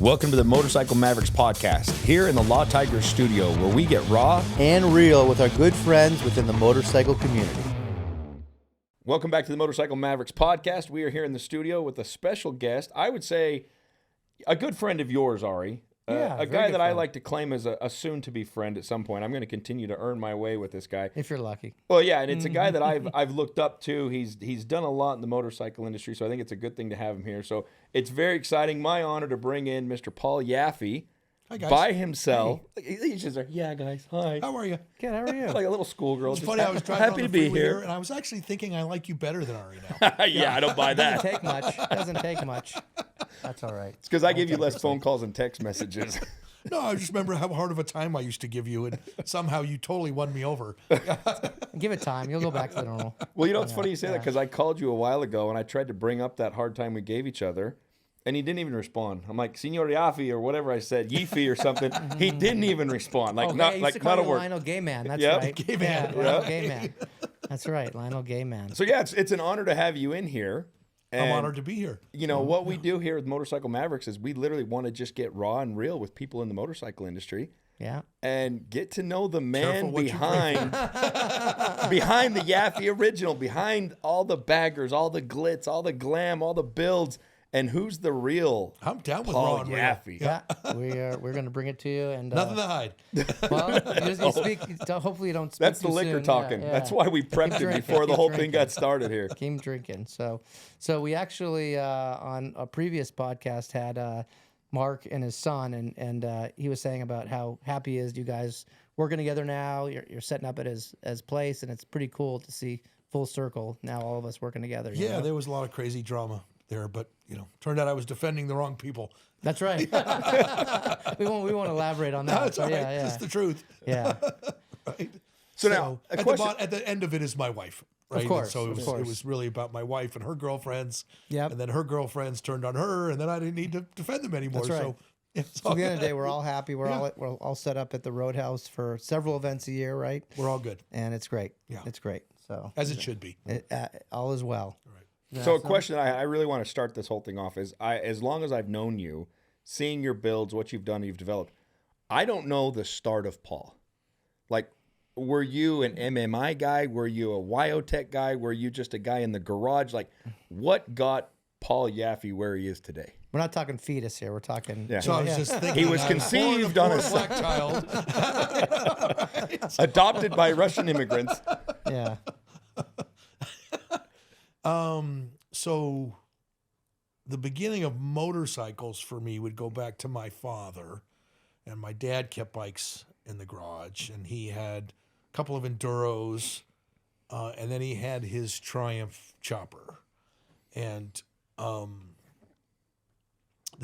Welcome to the Motorcycle Mavericks Podcast, here in the Law Tigers studio, where we get raw and real with our good friends within the motorcycle community. Welcome back to the Motorcycle Mavericks Podcast. We are here in the studio with a special guest. I would say a good friend of yours, Ari. A guy that I like to claim as a soon-to-be friend at some point. I'm going to continue to earn my way with this guy. If you're lucky. Well, yeah, and it's a guy that I've looked up to. He's done a lot in the motorcycle industry, so I think it's a good thing to have him here. So it's very exciting. My honor to bring in Mr. Paul Yaffe. Hi, guys. By himself. Hey. He's just like, yeah, guys, hi. How are you? Good, how are you? Like a little schoolgirl. It's funny, I was driving happy on to the be freeway here. And I was actually thinking I like you better than Ari now. Yeah, I don't buy that. Doesn't take much. That's all right. It's because I give you less phone calls and text messages. No, I just remember how hard of a time I used to give you, and somehow you totally won me over. Give it time. You'll go back to the normal. Well, you know, it's funny you say that, because I called you a while ago, and I tried to bring up that hard time we gave each other, and he didn't even respond. I'm like, Senor Yaffe, or whatever I said, Yaffe or something. He didn't even respond. Like, not a word. Lionel Gay Man. That's Yep. right. Gay Man. Yeah, Lionel Gay Man. That's right, Lionel Gay Man. So, yeah, it's an honor to have you in here. And, I'm honored to be here. You know, what we do here with Motorcycle Mavericks is we literally want to just get raw and real with people in the motorcycle industry. Yeah. And get to know the man behind the Yaffe original, behind all the baggers, all the glitz, all the glam, all the builds, and who's the real I'm down with Paul raw and Yaffe. Yeah, we're going to bring it to you. And Nothing to hide. well, you speak, hopefully you don't speak That's the too liquor soon. talking. Yeah. That's why we prepped it drinking, before the keep whole thing drinking. got started here. Keep drinking. So we actually on a previous podcast had Mark and his son, and he was saying about how happy he is you guys working together now. You're setting up at his place, and it's pretty cool to see full circle now, all of us working together. you Yeah, know? there was a lot of crazy drama there, but turned out I was defending the wrong people. That's right. we won't elaborate on that. That's all right. Yeah. That's the truth. Yeah. Right. So now, a question. At the end of it is my wife. Right? Of course. And so Of it was really about my wife and her girlfriends. Yep. And then her girlfriends turned on her, and then I didn't need to defend them anymore. That's right. So So at the end of the day, we're all happy. We're all set up at the Roadhouse for several events a year, right? we're all good, And it's great. Yeah. It's great. So as it should be. all is well. Right. So a question I really want to start this whole thing off is, as long as I've known you, seeing your builds, what you've done, you've developed, I don't know the start of Paul. Like, were you an MMI guy? Were you a Wyotech guy? Were you just a guy in the garage? Like, what got Paul Yaffe where he is today? We're not talking fetus here. We're talking. Yeah. So I was just thinking, He was I conceived born on a black child. Adopted by Russian immigrants. Yeah. So the beginning of motorcycles for me would go back to my father, and my dad kept bikes in the garage, and he had a couple of Enduros, and then he had his Triumph chopper. And the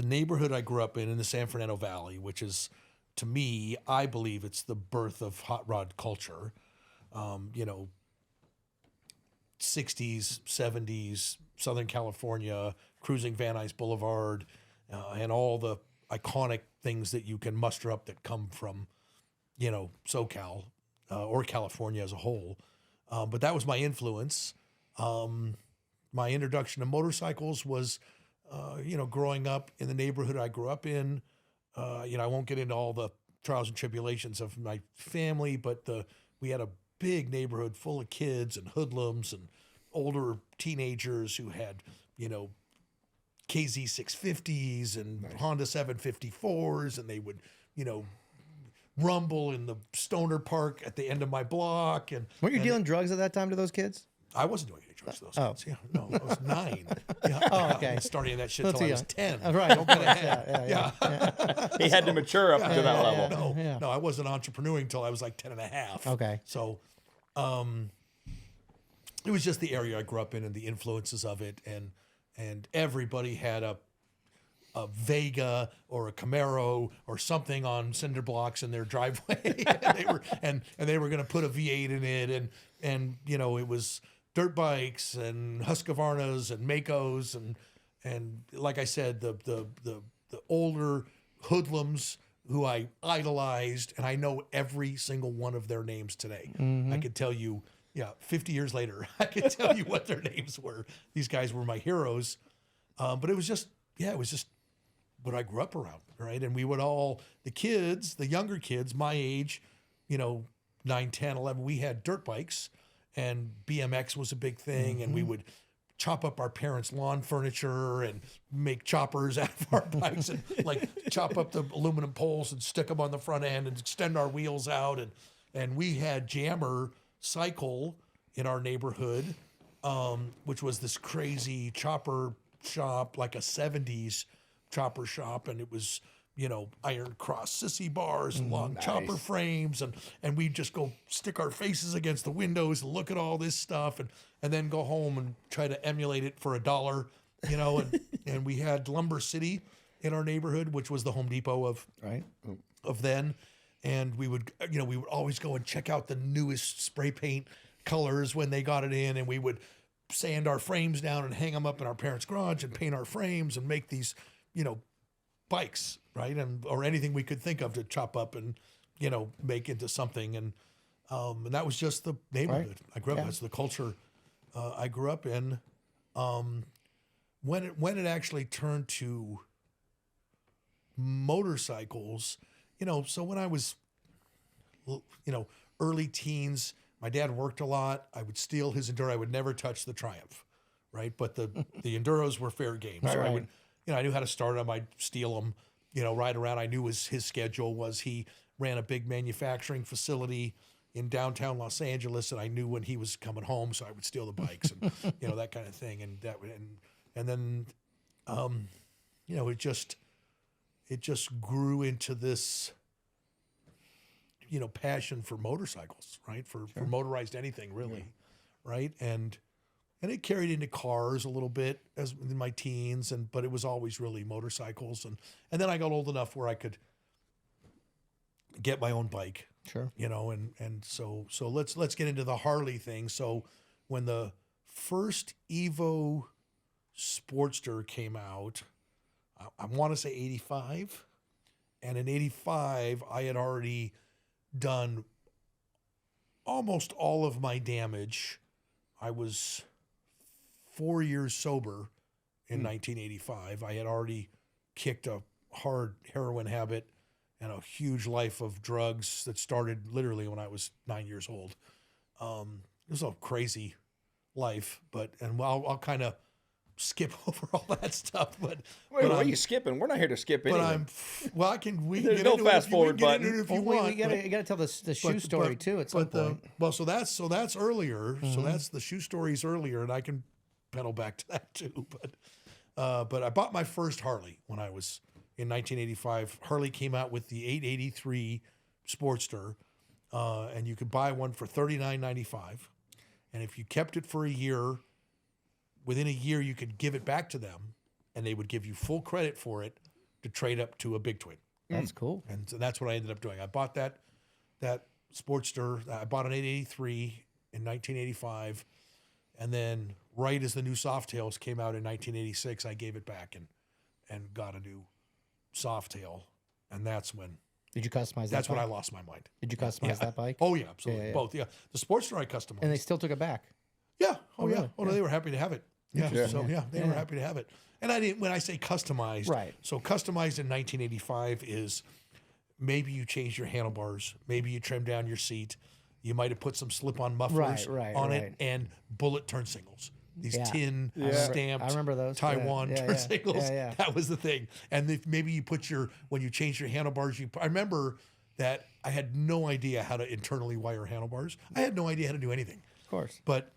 neighborhood I grew up in the San Fernando Valley, which is, to me, I believe it's the birth of hot rod culture. 60s, 70s, Southern California, cruising Van Nuys Boulevard, and all the iconic things that you can muster up that come from, SoCal or California as a whole. But that was my influence. My introduction to motorcycles was, growing up in the neighborhood I grew up in. I won't get into all the trials and tribulations of my family, but we had a big neighborhood full of kids and hoodlums and older teenagers who had, KZ 650s and Honda 754s, and they would, rumble in the Stoner Park at the end of my block. And Weren't you dealing drugs at that time to those kids? I wasn't doing any drugs to those kids. Yeah, no, I was 9. Yeah, Oh, okay. I was starting that shit That's till I too was young. 10. Right. Okay. Yeah. He had to mature up to that level. No, I wasn't entrepreneuring until I was like 10 and a half. Okay. So it was just the area I grew up in and the influences of it. And everybody had a Vega or a Camaro or something on cinder blocks in their driveway. and they were going to put a V8 in it. And it was dirt bikes and Husqvarnas and Makos. And like I said, the older hoodlums who I idolized, and I know every single one of their names today. I could tell you, 50 years later, I could tell you what their names were. These guys were my heroes. But it was just what I grew up around, right? And we would all, the younger kids, my age, 9, 10, 11, we had dirt bikes, and BMX was a big thing, and we would chop up our parents' lawn furniture and make choppers out of our bikes and like chop up the aluminum poles and stick them on the front end and extend our wheels out. And we had Jammer Cycle in our neighborhood, which was this crazy chopper shop, like a 70s chopper shop. And it was, iron cross sissy bars and long chopper frames. And we'd just go stick our faces against the windows and look at all this stuff and then go home and try to emulate it for $1, and we had Lumber City in our neighborhood, which was the Home Depot of then. And we would always go and check out the newest spray paint colors when they got it in, and we would sand our frames down and hang them up in our parents' garage and paint our frames and make these, bikes, right? Or anything we could think of to chop up and, make into something. And that was just the neighborhood I grew up in. That's the culture I grew up in. When it actually turned to motorcycles, so when I was, early teens, my dad worked a lot. I would steal his Enduro. I would never touch the Triumph, right? But the Enduros were fair game. So I would, I knew how to start them. I'd steal them, ride around. I knew his schedule was he ran a big manufacturing facility in downtown Los Angeles, and I knew when he was coming home, so I would steal the bikes and that kind of thing. And then it just grew into this passion for motorcycles, right? For motorized anything really, right? And it carried into cars a little bit as in my teens, but it was always really motorcycles. And then I got old enough where I could get my own bike. Sure. And so let's get into the Harley thing. So when the first Evo Sportster came out, I want to say 85, and in 85 I had already done almost all of my damage. I was 4 years sober in 1985. I had already kicked a hard heroin habit and a huge life of drugs that started literally when I was 9 years old. It was a crazy life, and I'll kind of skip over all that stuff. But wait, what are you skipping? We're not here to skip anything. I can. We There's can no get fast into forward it if button. you Well, want. you got to tell the shoe story too at some point. So that's earlier. So that's the shoe stories earlier, and I can pedal back to that too. But I bought my first Harley when I was in 1985. Harley came out with the 883 Sportster, and you could buy one for $39.95. And if you kept it for a year, within a year you could give it back to them, and they would give you full credit for it to trade up to a big twin. That's cool. And so that's what I ended up doing. I bought that Sportster. I bought an 883 in 1985, and then right as the new Softails came out in 1986, I gave it back and got a new Softail, and that's when. Did you customize that? That's when I lost my mind. Did you customize that bike? Oh yeah, absolutely. Yeah. Both. Yeah, the Sportster I customized. And they still took it back. Yeah. Oh yeah. really? Oh no, they were happy to have it. Yeah. So they were happy to have it. And I didn't. When I say customized, right? So customized in 1985 is maybe you changed your handlebars, maybe you trimmed down your seat, you might have put some slip-on mufflers on it, and bullet turn signals. These tin stamped I remember those. Taiwan turn signals. Yeah. That was the thing. And if maybe you put when you changed your handlebars, I remember that I had no idea how to internally wire handlebars. I had no idea how to do anything. Of course. But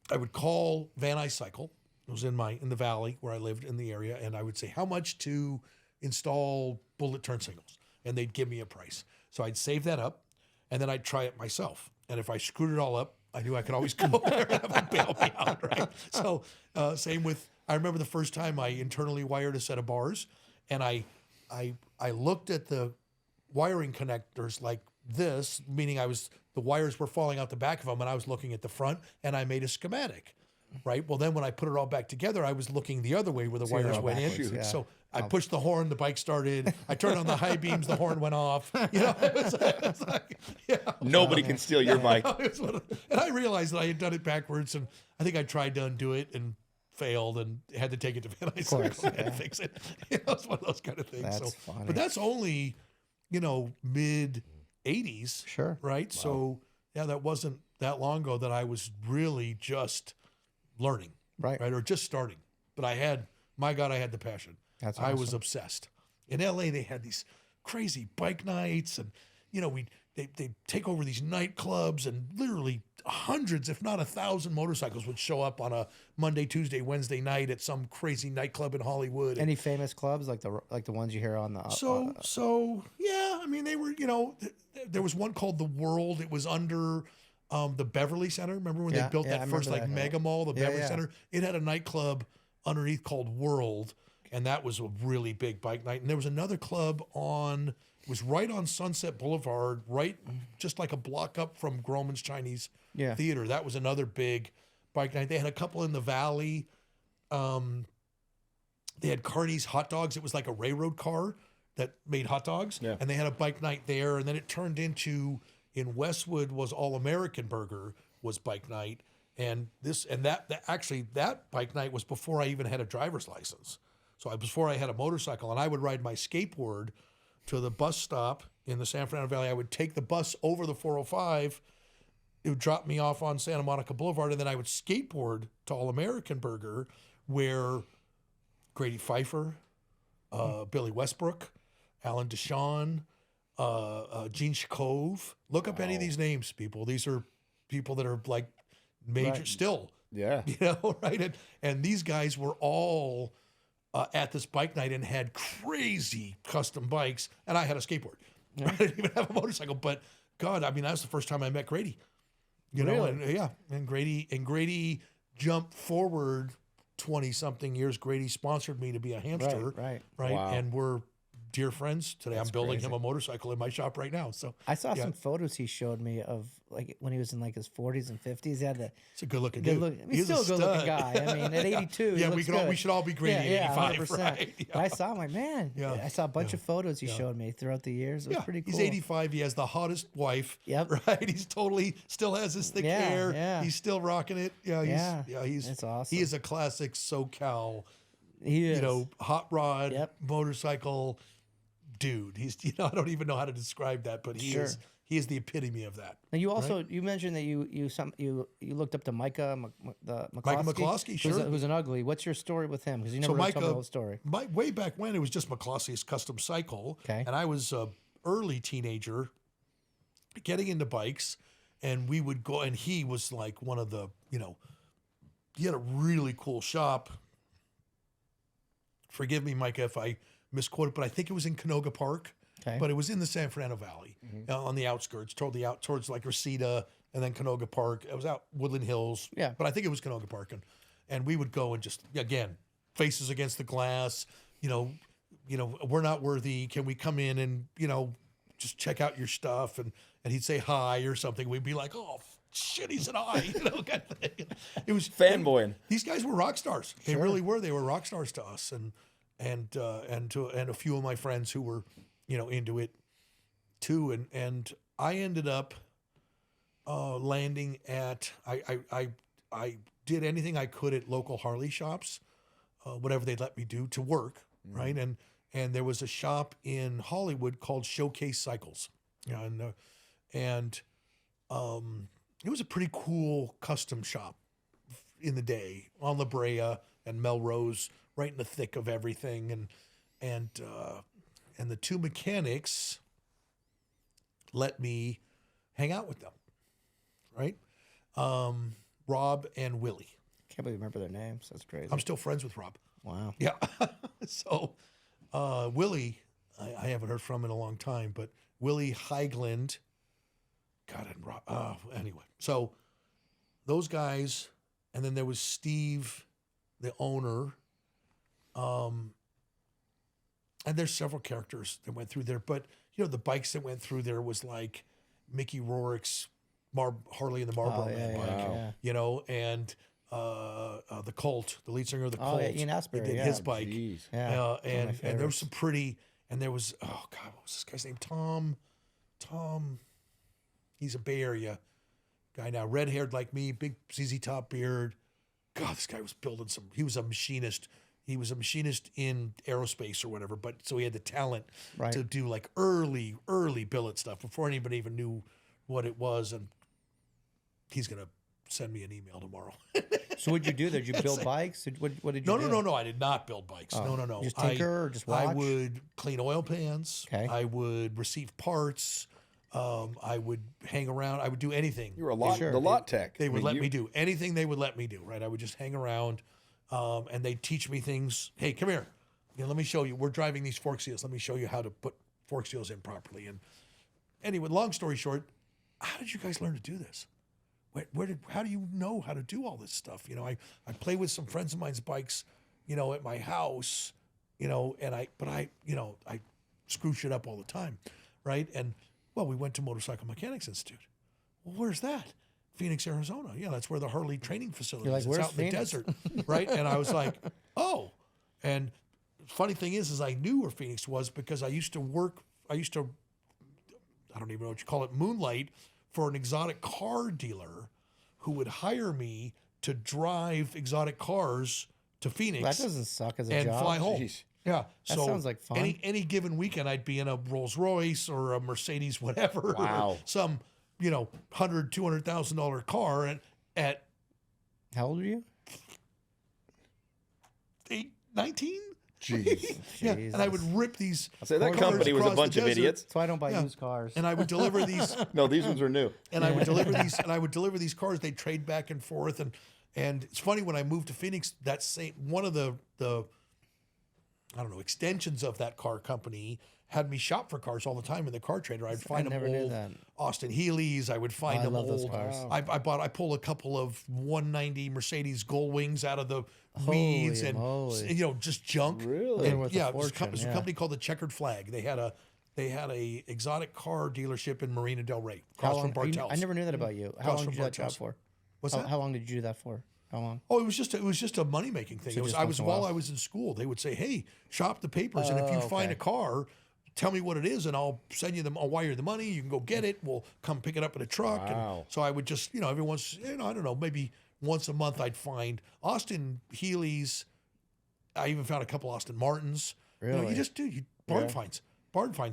I would call Van Nuys Cycle. It was in the valley where I lived in the area, and I would say, how much to install bullet turn signals? And they'd give me a price. So I'd save that up, and then I'd try it myself. And if I screwed it all up, I knew I could always go over there and have them bail me out, right? So same with, I remember the first time I internally wired a set of bars, and I looked at the wiring connectors like this, meaning the wires were falling out the back of them, and I was looking at the front, and I made a schematic, right? Well, then when I put it all back together, I was looking the other way where the wires went in. Yeah. So I pushed the horn, the bike started. I turned on the high beams, the horn went off. It was like, Nobody can steal your bike. And I realized that I had done it backwards, and I think I tried to undo it, and failed and had to take it to Van Nuys course, Circle and yeah. fix it. It's one of those kind of things. That's so, funny. but that's only, mid 80s. Sure. Right. Wow. So yeah, that wasn't that long ago that I was really just learning. Right. Or just starting. But I had the passion. That's I was awesome. obsessed. In LA, they had these crazy bike nights, and they take over these nightclubs, and literally hundreds, if not 1,000 motorcycles would show up on a Monday, Tuesday, Wednesday night at some crazy nightclub in Hollywood. Any famous clubs like the ones you hear on the? So yeah, I mean, they were, there was one called The World. It was under the Beverly Center. Remember when they built that first mega mall, the Beverly Center? It had a nightclub underneath called World, and that was a really big bike night. And there was another club it was right on Sunset Boulevard, right just like a block up from Groman's Chinese Theater. That was another big bike night. They had a couple in the Valley. They had Carney's Hot Dogs. It was like a railroad car that made hot dogs. Yeah. And they had a bike night there. And then it turned into, in Westwood was All American Burger was bike night. And that bike night was before I even had a driver's license. So before I had a motorcycle, and I would ride my skateboard to the bus stop in the San Fernando Valley. I would take the bus over the 405. It would drop me off on Santa Monica Boulevard, and then I would skateboard to All American Burger, where Grady Pfeiffer, Billy Westbrook, Alan Deshawn, Gene Shkov. Look up any of these names, people. These are people that are like major still. Yeah. Right? And these guys were all at this bike night and had crazy custom bikes, and I had a skateboard. Yeah. I didn't even have a motorcycle, but God, I mean, that was the first time I met Grady. And Grady jumped forward 20-something years. Grady sponsored me to be a hamster, right? Wow. And we're dear friends today. That's I'm building crazy. him a motorcycle in my shop right now. So I saw some photos he showed me of like when he was in like his 40s and 50s. He had it's a good looking dude. He's still a good looking guy. I mean, at 82, yeah, we should all be Grady at 85, 100%. right? Yeah. But I saw him like, man, I saw a bunch of photos he showed me throughout the years. It was pretty cool. He's 85. He has the hottest wife. Yep. Right. He's totally still has his thick hair. Yeah. He's still rocking it. He's that's awesome. He is a classic SoCal. He is. Hot rod motorcycle dude. He's I don't even know how to describe that, but he is the epitome of that. And you also you mentioned that you looked up to Micah McCloskey. Micah McCloskey, sure. Who's an ugly. What's your story with him? Because you never really told me the whole story. Way back when, it was just McCloskey's custom cycle. Okay. And I was an early teenager getting into bikes, and we would go, and he was like one of the, he had a really cool shop. Forgive me, Micah, if I misquoted, but I think it was in Canoga Park. Okay. But it was in the San Fernando Valley, on the outskirts, towards like Reseda and then Canoga Park. It was out Woodland Hills. Yeah. But I think it was Canoga Park, and we would go and just again faces against the glass. We're not worthy. Can we come in and just check out your stuff? And he'd say hi or something. We'd be like, oh shit, he said hi. Kind of thing. It was fanboying. These guys were rock stars. They really were. They were rock stars to us, and a few of my friends who were into it too. And I ended up landing at I did anything I could at local Harley shops, whatever they'd let me do to work, right? And there was a shop in Hollywood called Showcase Cycles, and it was a pretty cool custom shop in the day on La Brea and Melrose, right in the thick of everything, and the two mechanics let me hang out with them, right? Rob and Willie. Can't believe you remember their names. That's crazy. I'm still friends with Rob. Wow. Yeah. So Willie, I haven't heard from in a long time, but Willie Heigland, God, and Rob. Anyway, so those guys, and then there was Steve, the owner. And there's several characters that went through there, but the bikes that went through there was like Mickey Rourke's Harley and the Marlboro Man bike, and the Colt, the lead singer of the Colt, Ian Asbury, did his bike, and there was some pretty, and there was what was this guy's name? Tom, he's a Bay Area guy now, red haired like me, big ZZ Top beard. God, this guy was building he was a machinist. He was a machinist in aerospace or whatever, but so he had the talent to do like early billet stuff before anybody even knew what it was. And he's going to send me an email tomorrow. So what'd you do there? Did you build bikes? What did you do? No. I did not build bikes. Oh. No. Just tinker or just watch? I would clean oil pans. Okay. I would receive parts. I would hang around. I would do anything. You were the lot tech. They would let me do anything they would let me do, right? I would just hang around, and they'd teach me things. Hey, come here. Let me show you. We're driving these fork seals. Let me show you how to put fork seals in properly. And anyway, long story short, how did you guys learn to do this? How do you know how to do all this stuff? I play with some friends of mine's bikes, at my house, and I screw shit up all the time, right? And well, we went to Motorcycle Mechanics Institute. Well, where's that? Phoenix, Arizona. Yeah, that's where the Harley training facility is. It's out in the desert, right? And I was like, oh. And funny thing is I knew where Phoenix was because I used to, I don't even know what you call it, moonlight for an exotic car dealer who would hire me to drive exotic cars to Phoenix. That doesn't suck as a and job. fly home. Jeez. Yeah. That sounds like fun. Any given weekend, I'd be in a Rolls Royce or a Mercedes, whatever. Wow. Or some, $100,000, $200,000 car at How old are you? 19? Jeez. Yeah. And I would rip these. I'll say that cars company was a across bunch the of desert, idiots. So I don't buy used cars. And I would deliver these. No, these ones are new. And I would deliver these. And I would deliver these cars. They'd trade back and forth. And it's funny when I moved to Phoenix. That same one of the I don't know, extensions of that car company had me shop for cars all the time in the car trader. I'd find them old Austin Healey's. I would find them love those old. cars. I pulled a couple of 190 Mercedes Gull Wings out of the Holy weeds and moly. just junk. Really? And, Worth a yeah, it was, fortune, it was a company called the Checkered Flag. They had a exotic car dealership in Marina Del Rey, across from Bartels. I never knew that about you. How Across long did from you do that job Bartels. for? What's that? How long did you do that for? How long? Oh, it was just a money making thing. So It was just once in a while while? I was in school. They would say, "Hey, shop the papers, and if you find a car, tell me what it is, and I'll send you I'll wire the money. You can go get it. We'll come pick it up in a truck." Wow. And so I would just, every once, I don't know, maybe once a month I'd find Austin Healey's. I even found a couple Austin Martins. Really? You just do barn find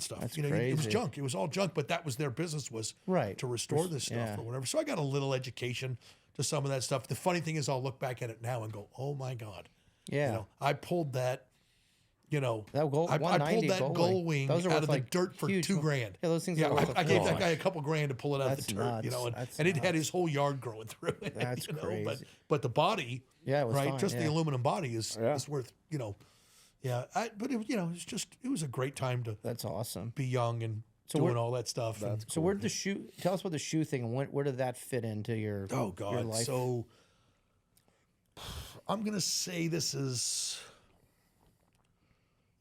stuff. That's It was crazy. junk. It was all junk, but that was their business, was to restore this stuff or whatever. So I got a little education to some of that stuff. The funny thing is, I'll look back at it now and go, "Oh my God!" Yeah. I pulled that. That gold, I pulled 190 that gull wing Those are out worth of the like dirt for huge. $2,000. Yeah, those things Yeah, are worth I gave that gosh. guy a couple grand to pull it out of That's the dirt, nuts. and, That's and it had nuts. his whole yard growing through it. That's crazy. But the body, Yeah, it was right, fine, just the yeah. aluminum body is worth, yeah. But it was a great time to That's awesome. be young and doing all that stuff. So where did the shoe? Tell us about the shoe thing and where did that fit into your? Oh God! your life? So I'm gonna say this is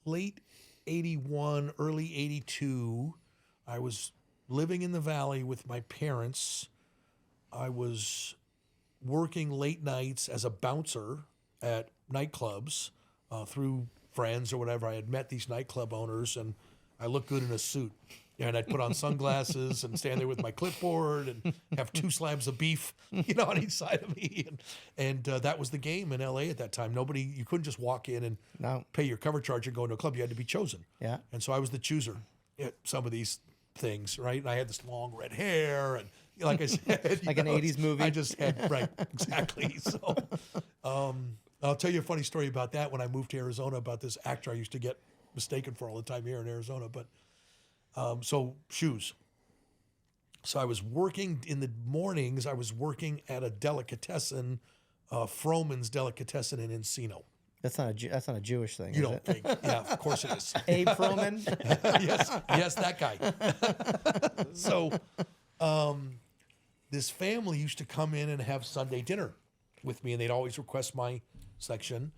late '81, early '82. I was living in the Valley with my parents. I was working late nights as a bouncer at nightclubs through friends or whatever. I had met these nightclub owners, and I looked good in a suit. And I'd put on sunglasses and stand there with my clipboard and have 2 slabs of beef, on each side of me. And that was the game in LA at that time. You couldn't just walk in and pay your cover charge and go into a club. You had to be chosen. Yeah. And so I was the chooser at some of these things, right? And I had this long red hair and, like I said, Like an 80s movie. I just had, right, exactly. So I'll tell you a funny story about that when I moved to Arizona, about this actor I used to get mistaken for all the time here in Arizona. But so shoes. So I was working in the mornings. I was working at a delicatessen, Froman's Delicatessen in Encino. That's not a Jewish thing. You is don't it? think? Yeah, of course it is. Abe Froman. yes, that guy. So, this family used to come in and have Sunday dinner with me, and they'd always request my section,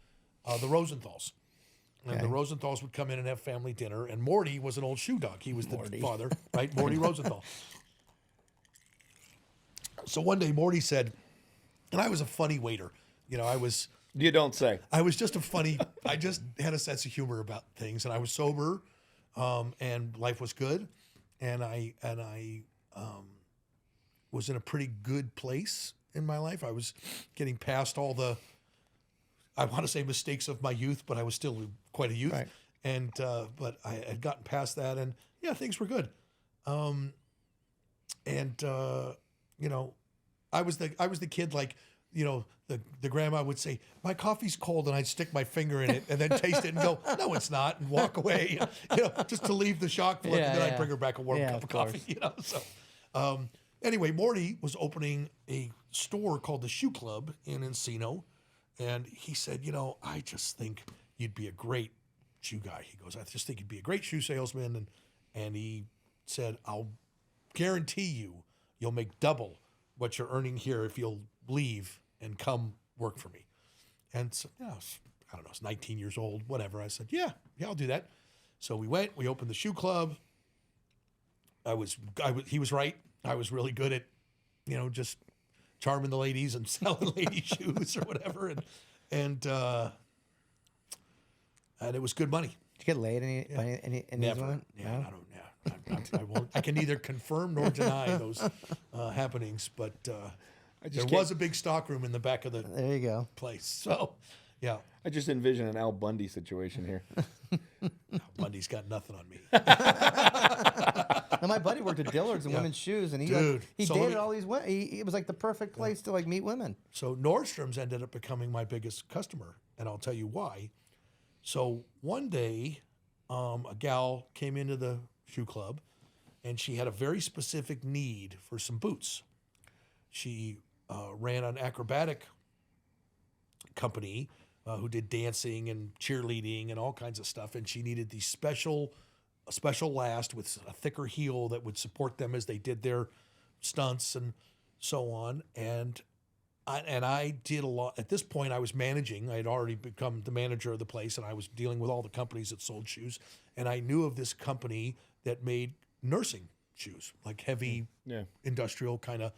the Rosenthals. And the Rosenthals would come in and have family dinner, and Morty was an old shoe dog. He was the father, right? Morty Rosenthal. So one day Morty said, and I was a funny waiter. You don't say. I was just I just had a sense of humor about things, and I was sober, and life was good, and I was in a pretty good place in my life. I was getting past all the I want to say mistakes of my youth, but I was still quite a youth. Right. And, but I had gotten past that, and yeah, things were good. You know, I was the kid, like, you know, the grandma would say, my coffee's cold, and I'd stick my finger in it and then taste it and go, no, it's not, and walk away, you know, just to leave the shock flood, and then I'd bring her back a warm cup of coffee, you know. So anyway, Morty was opening a store called the Shoe Club in Encino, and he said, you know, I just think you'd be a great shoe guy. He goes, I just think you'd be a great shoe salesman, and he said, I'll guarantee you'll make double what you're earning here if you'll leave and come work for me. And so, you know, I don't know, I was 19 years old, whatever. I said, yeah, I'll do that. So we went, we opened the Shoe Club. He was right. I was really good at, you know, just charming the ladies and selling lady shoes or whatever. And it was good money. Did you get laid any Never. women? Yeah, No? I don't. Yeah, I won't. I can neither confirm nor deny those happenings. But there was a big stockroom in the back of the There you go. place. So, yeah, I just envision an Al Bundy situation here. Bundy's got nothing on me. Now, my buddy worked at Dillard's in women's shoes, and he so dated all these women. It was like the perfect place to like meet women. So Nordstrom's ended up becoming my biggest customer, and I'll tell you why. So one day, a gal came into the Shoe Club, and she had a very specific need for some boots. She ran an acrobatic company who did dancing and cheerleading and all kinds of stuff, and she needed these special last with a thicker heel that would support them as they did their stunts and so on. And I did a lot. At this point, I was managing. I had already become the manager of the place, and I was dealing with all the companies that sold shoes. And I knew of this company that made nursing shoes, like heavy industrial kind of.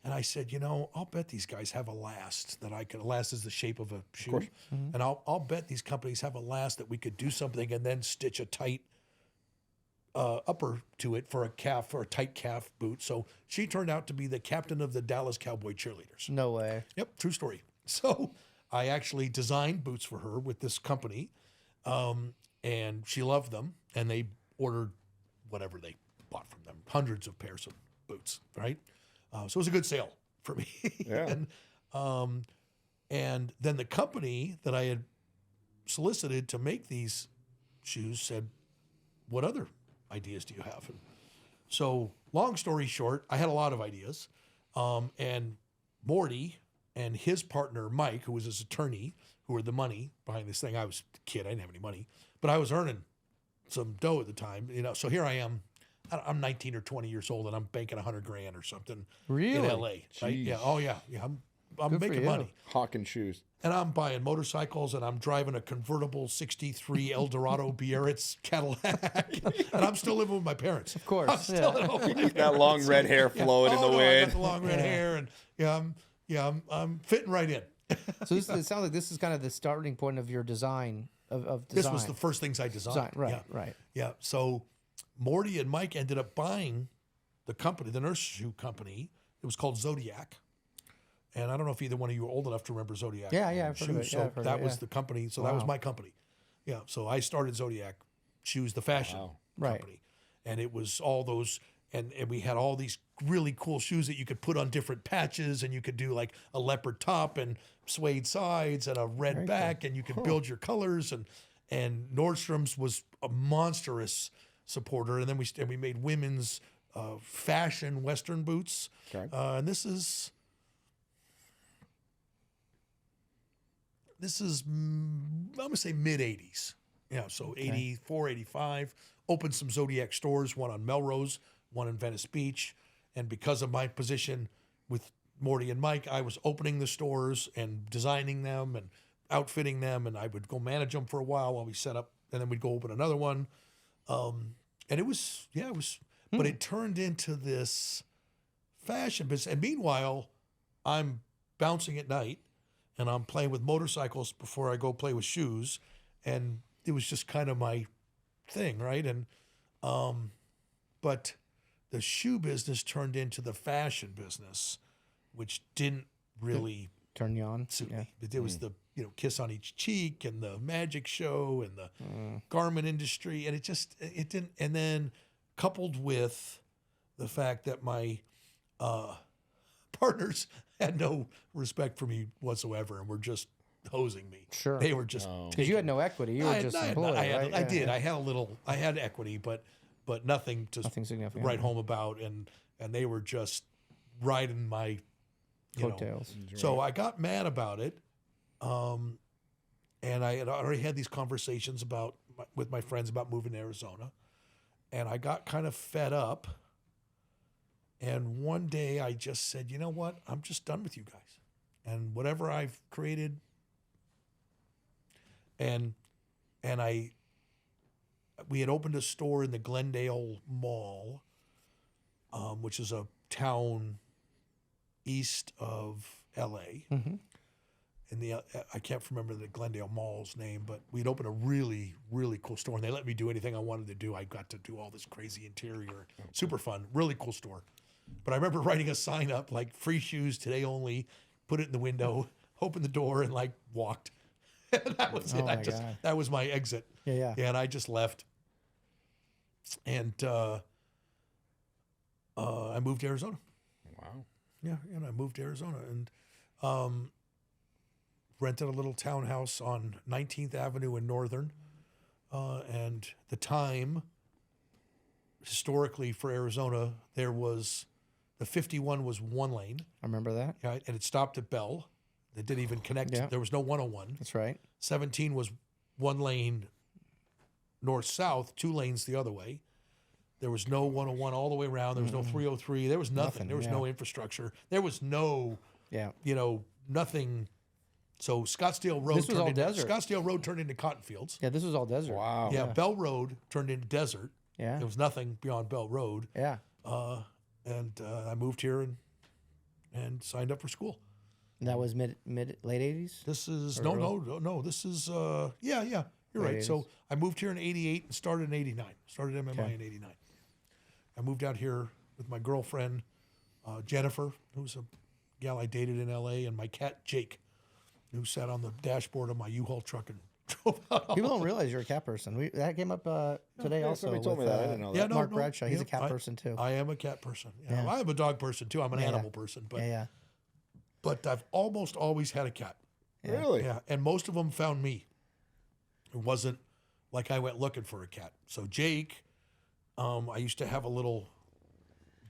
And I said, you know, I'll bet these guys have a last that I could. A last is the shape of a shoe, and I'll bet these companies have a last that we could do something and then stitch a tight upper to it for a tight calf boot. So she turned out to be the captain of the Dallas Cowboy cheerleaders. No way. Yep, true story. So I actually designed boots for her with this company, and she loved them, and they ordered whatever they bought from them, hundreds of pairs of boots, right? So it was a good sale for me. Yeah. And then the company that I had solicited to make these shoes said, what other ideas do you have? And so long story short, I had a lot of ideas. And Morty and his partner, Mike, who was his attorney, who were the money behind this thing. I was a kid. I didn't have any money, but I was earning some dough at the time, you know. So here I am. I'm 19 or 20 years old, and I'm banking $100,000 or something Really? in LA. Right? Yeah. Oh yeah. Yeah. I'm Good for making you. money. Hawking shoes. And I'm buying motorcycles, and I'm driving a convertible 63 Eldorado Biarritz Cadillac. And I'm still living with my parents. Of course. I'm still at home. That long red hair flowing in the I wind. got the long red hair, and I'm fitting right in. So it sounds like this is kind of the starting point of your design of design. This was the first things I designed. Right, right. Yeah. So Morty and Mike ended up buying the company, the nurse shoe company. It was called Zodiac. And I don't know if either one of you are old enough to remember Zodiac. Yeah, I've heard of it. Shoes. Yeah, I've heard So of that it, was yeah. the company. So that was my company. Yeah. So I started Zodiac Shoes, the fashion Right. company. And it was all those, and we had all these really cool shoes that you could put on different patches, and you could do like a leopard top and suede sides and a red back, and you could build your colors. And Nordstrom's was a monstrous supporter. And then we made women's fashion Western boots. Okay. And this is I'm going to say mid 80s. Yeah. So 84, 85, opened some Zodiac stores, one on Melrose, one in Venice Beach. And because of my position with Morty and Mike, I was opening the stores and designing them and outfitting them. And I would go manage them for a while we set up, and then we'd go open another one. And it was, but it turned into this fashion business. And meanwhile, I'm bouncing at night, and I'm playing with motorcycles before I go play with shoes. And it was just kind of my thing, right? And but the shoe business turned into the fashion business, which didn't really Turn you on. suit Yeah. me. But there was the kiss on each cheek and the magic show and the garment industry, and it didn't. And then coupled with the fact that my partners had no respect for me whatsoever and were just hosing me. Sure. They were just Because you had no equity. You were just employed, right? I did. I had equity, but nothing to Nothing significant. write home about, and they were just riding my Coattails. So I got mad about it, and I had already had these conversations with my friends about moving to Arizona, and I got kind of fed up. And one day I just said, you know what? I'm just done with you guys, and whatever I've created. And we had opened a store in the Glendale Mall, which is a town east of LA. Mm-hmm. I can't remember the Glendale Mall's name, but we'd opened a really, really cool store, and they let me do anything I wanted to do. I got to do all this crazy interior, super fun, really cool store. But I remember writing a sign up like free shoes today only, put it in the window, opened the door, and like walked. And that was it. God. That was my exit. Yeah. And I just left. And I moved to Arizona. Wow. Yeah, and I moved to Arizona and rented a little townhouse on 19th Avenue in Northern. And the time, historically for Arizona, there was the 51 was one lane. I remember that. Right, and it stopped at Bell. They didn't even connect. Yeah. There was no 101. That's right. 17 was one lane north-south, 2 lanes the other way. There was no 101 all the way around. There was no 303. There was nothing. There was no infrastructure. There was no, nothing. So Scottsdale Road. This was all desert. Scottsdale Road turned into cotton fields. Yeah, this was all desert. Wow. Yeah, Bell Road turned into desert. Yeah. There was nothing beyond Bell Road. Yeah. And I moved here and signed up for school. And that was late 80s? This is no. This is yeah. You're right. 80s. So I moved here in '88 and started in '89. Started MMI in '89. I moved out here with my girlfriend Jennifer, who's a gal I dated in LA, and my cat Jake, who sat on the dashboard of my U-Haul truck and drove out. People don't realize you're a cat person. That came up today also. Somebody told me that. I didn't know that. Yeah, no, Mark Bradshaw. He's a cat I- person too. I am a cat person. Yeah. I am a dog person too. I'm an animal person, but yeah. but I've almost always had a cat. Really? Yeah, and most of them found me. It wasn't like I went looking for a cat. So Jake, I used to have a little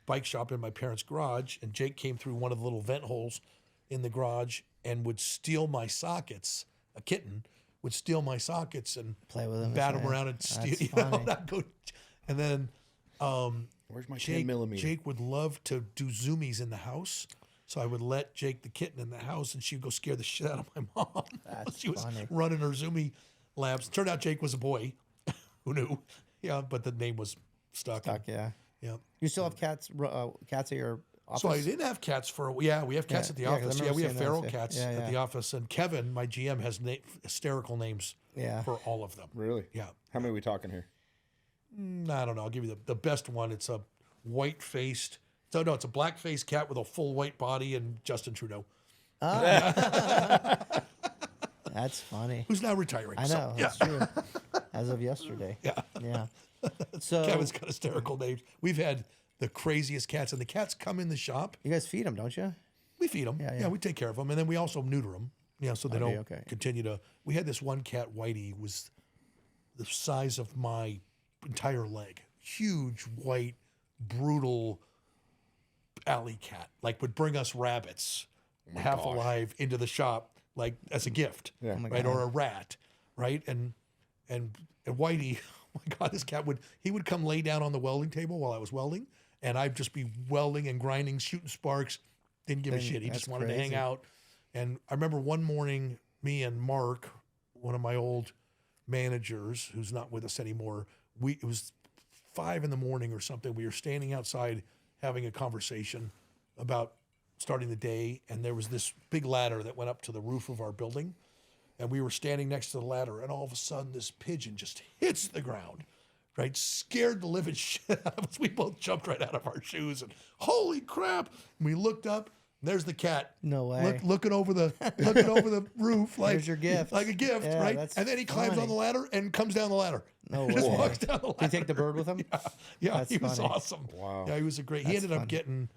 bike shop in my parents' garage, and Jake came through one of the little vent holes in the garage and would steal my sockets. A kitten would steal my sockets and Play with them. bat them around and steal. That's funny. And I'd go, and then Where's my 10 millimeter? Jake would love to do zoomies in the house. So I would let Jake the kitten in the house, and she would go scare the shit out of my mom. That's she was funny. running her zoomie labs. Turned out Jake was a boy. Who knew? Yeah, but the name was stuck. Yeah. Yeah. You still have cats at your office? So I didn't have cats for we have cats at the 'cause I office. remember Yeah, we have seeing feral those, yeah. cats Yeah, at the office, and Kevin, my GM, has hysterical names Yeah. for all of them. Really? Yeah. How many are we talking here? I don't know. I'll give you the best one. It's a white-faced. So no, it's a black-faced cat with a full white body and Justin Trudeau, That's funny. who's now retiring. I know. So, yeah. That's true. As of yesterday. Yeah. Yeah. So Kevin's got hysterical names. We've had the craziest cats, and the cats come in the shop. you guys feed them, don't you? We feed them. Yeah, Yeah, yeah. we take care of them, and then we also neuter them. Yeah, so they Okay, don't okay. continue to. We had this one cat, Whitey, was the size of my entire leg. Huge, white, brutal alley cat. Like would bring us rabbits, half alive, into the shop, like as a gift, Yeah. Oh my right? God. Or a rat, right? And Whitey, oh my God, this cat would come lay down on the welding table while I was welding, and I'd just be welding and grinding, shooting sparks. Didn't give a shit. He That's just wanted to hang crazy. out. And I remember one morning, me and Mark, one of my old managers, who's not with us anymore, it was 5 a.m. or something. We were standing outside having a conversation about starting the day, and there was this big ladder that went up to the roof of our building, and we were standing next to the ladder, and all of a sudden this pigeon just hits the ground, right? Scared the living shit out of us. We both jumped right out of our shoes, and holy crap! And we looked up, There's the cat. No way. Looking over the roof like There's your gift. like a gift, Yeah, right? that's And then he climbs funny. on the ladder and comes down the ladder. No Just way. walks down the ladder. Did he take the bird with him? Yeah, That's he was funny. awesome. Wow. Yeah, he was a great. He That's ended up funny. getting.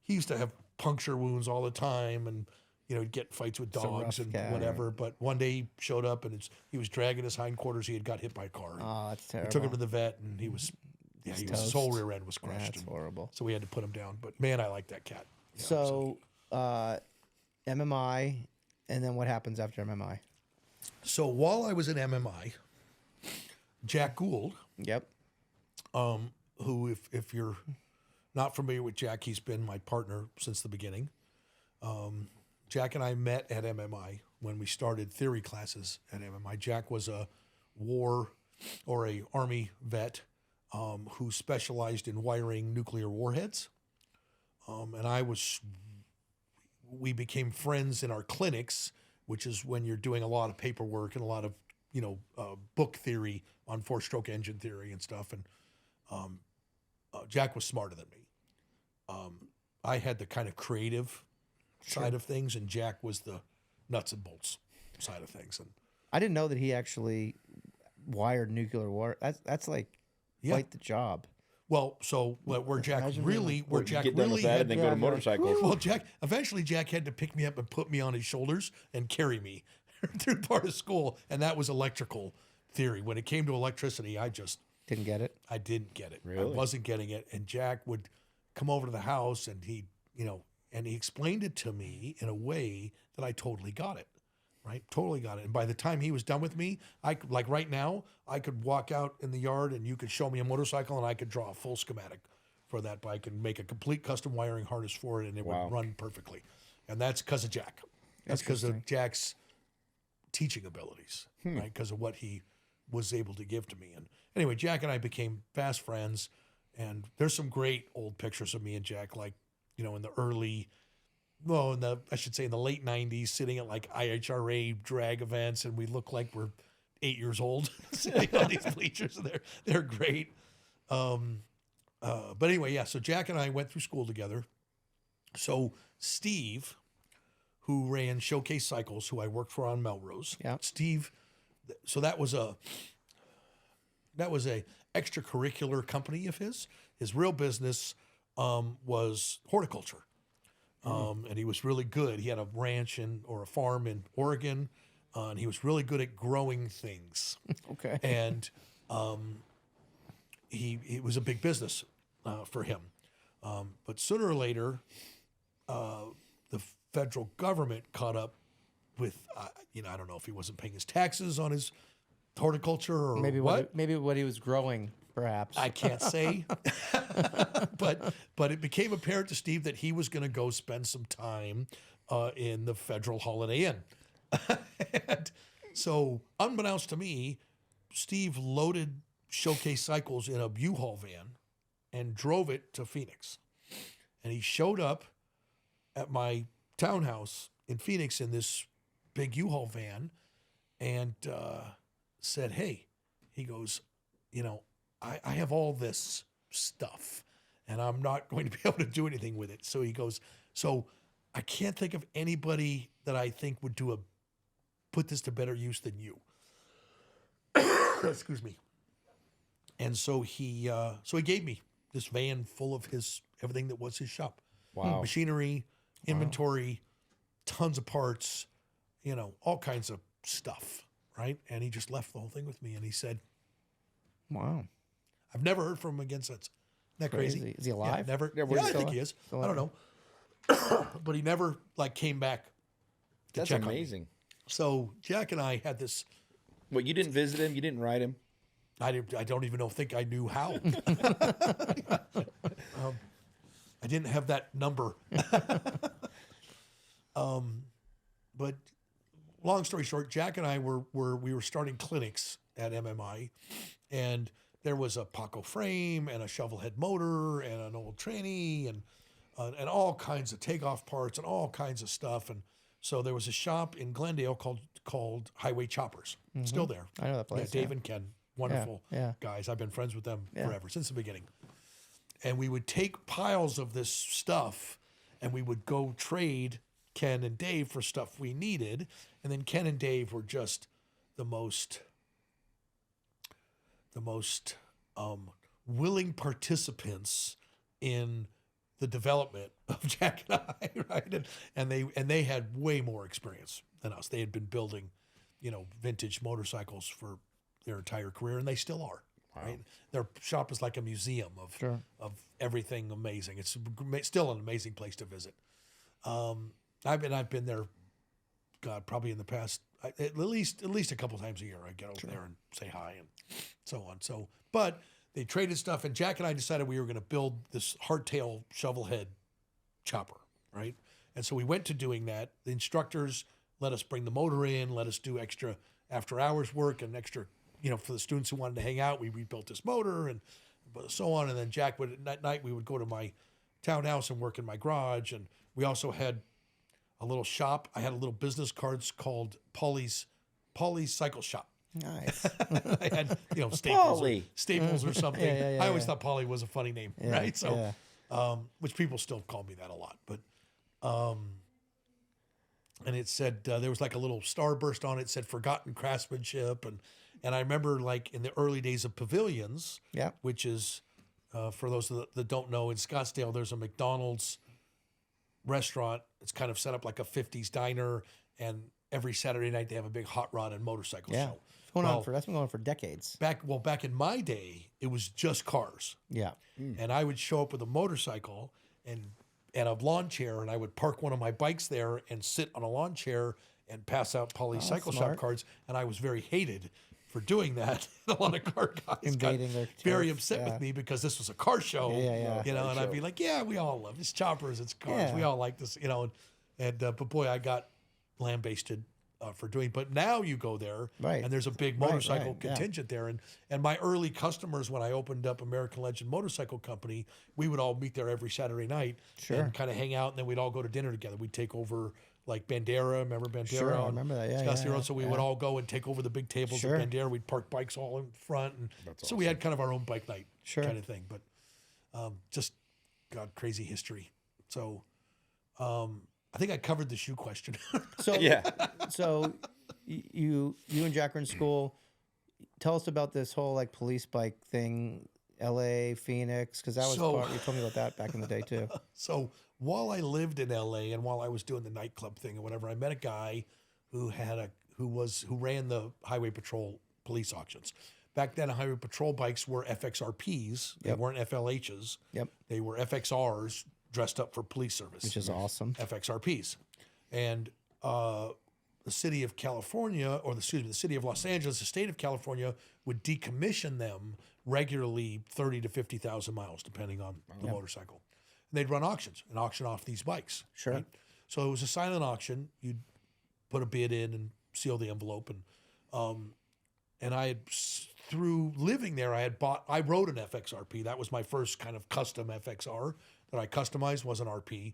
He used to have puncture wounds all the time, and he'd get fights with a dogs rough and guy. whatever. But one day he showed up, and he was dragging his hindquarters. He had got hit by a car. Oh, that's We terrible. took him to the vet, and he was. Yeah, his whole rear end was crushed. That's and horrible. So we had to put him down. But man, I like that cat. Yeah, So, MMI, and then what happens after MMI? So while I was in MMI, Jack Gould, Yep. who, if you're not familiar with Jack, he's been my partner since the beginning. Jack and I met at MMI when we started theory classes at MMI. Jack was a war or a Army vet who specialized in wiring nuclear warheads. And we became friends in our clinics, which is when you're doing a lot of paperwork and a lot of, book theory on four-stroke engine theory and stuff. And Jack was smarter than me. I had the kind of creative side of things, and Jack was the nuts and bolts side of things. And I didn't know that he actually wired nuclear war. That's like quite the job. well, so where Jack really, where Jack Get done with really that had and then go to motorcycles. Well, eventually Jack had to pick me up and put me on his shoulders and carry me through part of school. And that was electrical theory. When it came to electricity, I Didn't get it. didn't get it. I Really? wasn't getting it. And Jack would come over to the house and he explained it to me in a way that I totally got it. Right? Totally got it. And by the time he was done with me, like right now, I could walk out in the yard and you could show me a motorcycle and I could draw a full schematic for that bike and make a complete custom wiring harness for it and it Wow. would run perfectly. And that's because of Jack. That's because of Jack's teaching abilities, right? Because of what he was able to give to me. And anyway, Jack and I became fast friends. And there's some great old pictures of me and Jack, like, in the early, in the late 90s, sitting at like IHRA drag events, and we look like we're 8 years old, sitting on these bleachers. And they're great. But anyway, yeah, so Jack and I went through school together. So Steve, who ran Showcase Cycles, who I worked for on Melrose. Yeah. Steve, so that was a extracurricular company of his. His real business was horticulture. And he was really good. He had a ranch or a farm in Oregon, and he was really good at growing things. Okay. And it was a big business for him. But sooner or later, the federal government caught up with, I don't know if he wasn't paying his taxes on his horticulture or Maybe what. maybe what he was growing, perhaps. I can't say, but it became apparent to Steve that he was going to go spend some time in the Federal Holiday Inn. And so, unbeknownst to me, Steve loaded Showcase Cycles in a U-Haul van and drove it to Phoenix. And he showed up at my townhouse in Phoenix in this big U-Haul van and said, "Hey," he goes, I have all this stuff and I'm not going to be able to do anything with it. So he goes, "So I can't think of anybody that I think would put this to better use than you." Excuse me. And so he gave me this van full of everything that was his shop. Wow. Machinery, inventory, tons of parts, all kinds of stuff, right? And he just left the whole thing with me and he said, Wow. I've never heard from him again since. Isn't that crazy? Is he alive? Yeah, never. Yeah, Yeah, I still think he is. still I don't know. But he never came back to That's check on me. amazing. So Jack and I had this. Well, you didn't visit him. You didn't ride him. I don't even think I knew how. I didn't have that number. But long story short, Jack and I we were starting clinics at MMI, and there was a Paco frame and a shovel head motor and an old tranny and all kinds of takeoff parts and all kinds of stuff. And so there was a shop in Glendale called Highway Choppers. Still there. I know that place. Yeah, Dave and Ken, wonderful yeah. guys. I've been friends with them forever, since the beginning. And we would take piles of this stuff and we would go trade Ken and Dave for stuff we needed. And then Ken and Dave were just the most willing participants in the development of Jack and I, right? And they had way more experience than us. They had been building, vintage motorcycles for their entire career, and they still are. Wow. Right? Their shop is like a museum of everything amazing. It's still an amazing place to visit. I've been there, God, probably in the past at least a couple times a year. I get over there and say hi and so on. So, but they traded stuff, and Jack and I decided we were going to build this hardtail shovel head chopper, right? And so we went to doing that. The instructors let us bring the motor in, let us do extra after hours work and extra, for the students who wanted to hang out. We rebuilt this motor and so on. And then Jack would, at night, we would go to my townhouse and work in my garage. And we also had a little shop. I had a little business cards called Paulie's Cycle Shop. Nice. I had, Staples or something. I always thought Paulie was a funny name, right? So, which people still call me that a lot. But, and it said, there was like a little starburst on it. It said forgotten craftsmanship. And I remember like in the early days of Pavilions, which is, for those that don't know, in Scottsdale, there's a McDonald's restaurant. It's kind of set up like a 50s diner. And every Saturday night they have a big hot rod and motorcycle show. That's been going on for decades. Back in my day, it was just cars. Yeah. And I would show up with a motorcycle and a lawn chair, and I would park one of my bikes there and sit on a lawn chair and pass out Paulie's Cycle Shop cards. And I was very hated for doing that. A lot of car guys invading got their very upset with me because this was a car show. And I'd be like, we all love it's choppers, it's cars. We all like this, but boy, I got lambasted for doing. But now you go there, and there's a big motorcycle contingent there. And my early customers, when I opened up American Legend Motorcycle Company, we would all meet there every Saturday night and kind of hang out, and then we'd all go to dinner together. We'd take over like Bandera. Remember Bandera? Sure, I remember that. Scottsdale Road. So we would all go and take over the big tables at Bandera. We'd park bikes all in front, and so we had kind of our own bike night kind of thing. But just crazy history. So. I think I covered the shoe question. So you and Jack are in school. Tell us about this whole like police bike thing, L.A., Phoenix, because that was you told me about that back in the day too. So while I lived in L.A. and while I was doing the nightclub thing or whatever, I met a guy who ran the Highway Patrol police auctions. Back then, Highway Patrol bikes were FXRPs. They weren't FLHs. They were FXRs. Dressed up for police service. Which is awesome. FXRPs. And the city of California, the city of Los Angeles, the state of California, would decommission them regularly 30 to 50,000 miles, depending on the motorcycle. And they'd run auctions and auction off these bikes. Sure. Right? So it was a silent auction. You'd put a bid in and seal the envelope. And I had, through living there, I rode an FXRP. That was my first kind of custom FXR that I customized, was an RP.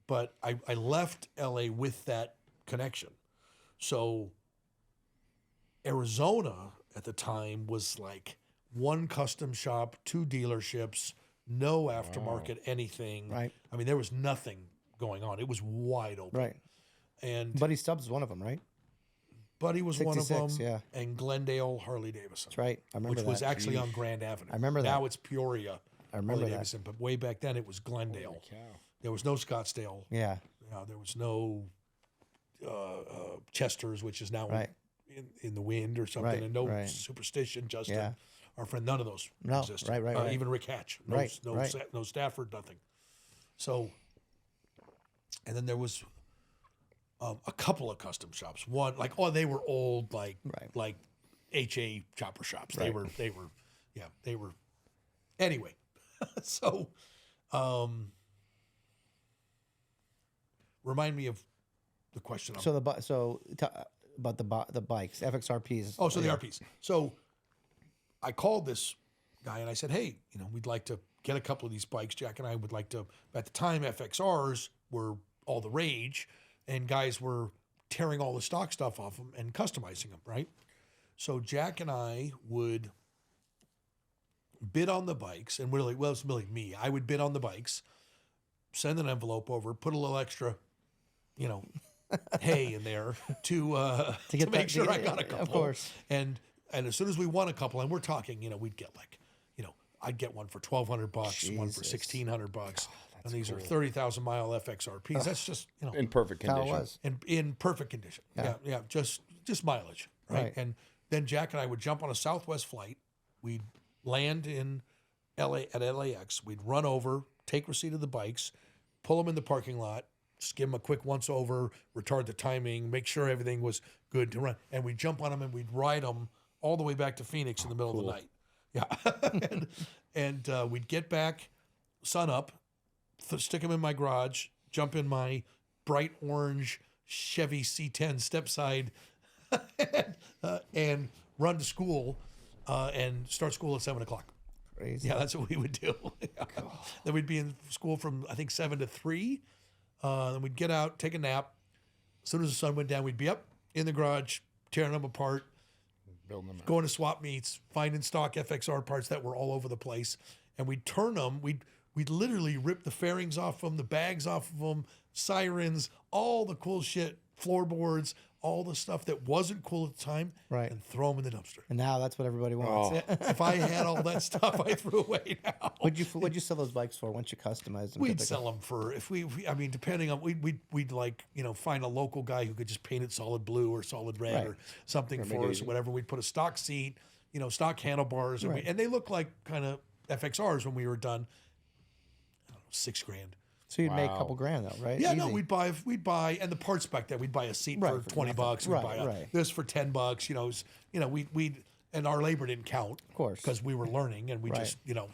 But I left LA with that connection. So Arizona at the time was like one custom shop, 2 dealerships, no aftermarket, anything. Right. I mean, there was nothing going on. It was wide open. Right. And Buddy Stubbs is one of them, right? Buddy was one of them. Yeah. And Glendale Harley-Davidson. That's right. I remember which was actually on Grand Avenue. I remember that. Now it's Peoria. I remember Harley-Davidson, but way back then it was Glendale. There was no Scottsdale. Yeah. There was no Chester's, which is now in the wind or something, and no Superstition, Justin, our friend. None of those existed. Right. Even Rick Hatch. No Stafford, nothing. So, and then there was a couple of custom shops. One, they were old, like HA chopper shops. They were. Anyway. So, remind me of the question. About the bikes, FXRPs. Oh, so the RPs. So, I called this guy and I said, "Hey, we'd like to get a couple of these bikes. Jack and I would like to." At the time, FXRs were all the rage, and guys were tearing all the stock stuff off them and customizing them. Right. So Jack and I would bid on the bikes, and it was really me. I would bid on the bikes, send an envelope over, put a little extra, hay in there to make sure I got a couple. Of course. And as soon as we won a couple, and we're talking, we'd get I'd get one for $1,200, one for $1,600, and these are 30,000 mile FXRPs. That's just in perfect How it condition. was. in perfect condition. Yeah, just mileage, right? And then Jack and I would jump on a Southwest flight. We'd land in LA at LAX. We'd run over, take receipt of the bikes, pull them in the parking lot, just give them a quick once over, retard the timing, make sure everything was good to run, and we'd jump on them and we'd ride them all the way back to Phoenix in the middle of the night. Yeah, and we'd get back, sun up, stick them in my garage, jump in my bright orange Chevy C10 stepside, and run to school, and start school at 7:00. Crazy. Yeah, that's what we would do. Then we'd be in school from I think 7 to 3. Then we'd get out, take a nap. As soon as the sun went down, we'd be up in the garage, tearing them apart, Building them. going to swap meets, finding stock FXR parts that were all over the place, and we'd turn them. We'd literally rip the fairings off them, the bags off of them, sirens, all the cool shit, floorboards, all the stuff that wasn't cool at the time, Right. and throw them in the dumpster. And now that's what everybody wants. If I had all that stuff, I threw away now. What'd you sell those bikes for once you customized them? We'd sell them for depending on we'd find a local guy who could just paint it solid blue or solid red Right. or something for us or whatever. We'd put a stock seat, stock handlebars, and, and they looked like kind of FXRs when we were done. I don't know, $6,000. So you'd make a couple grand though, right? Yeah, Easy. no, we'd buy, and the parts back then, we'd buy a seat Right, for for $20. We'd nothing. buy this for $10. We'd and our labor didn't count, Of course. because we were learning, and we just we'd have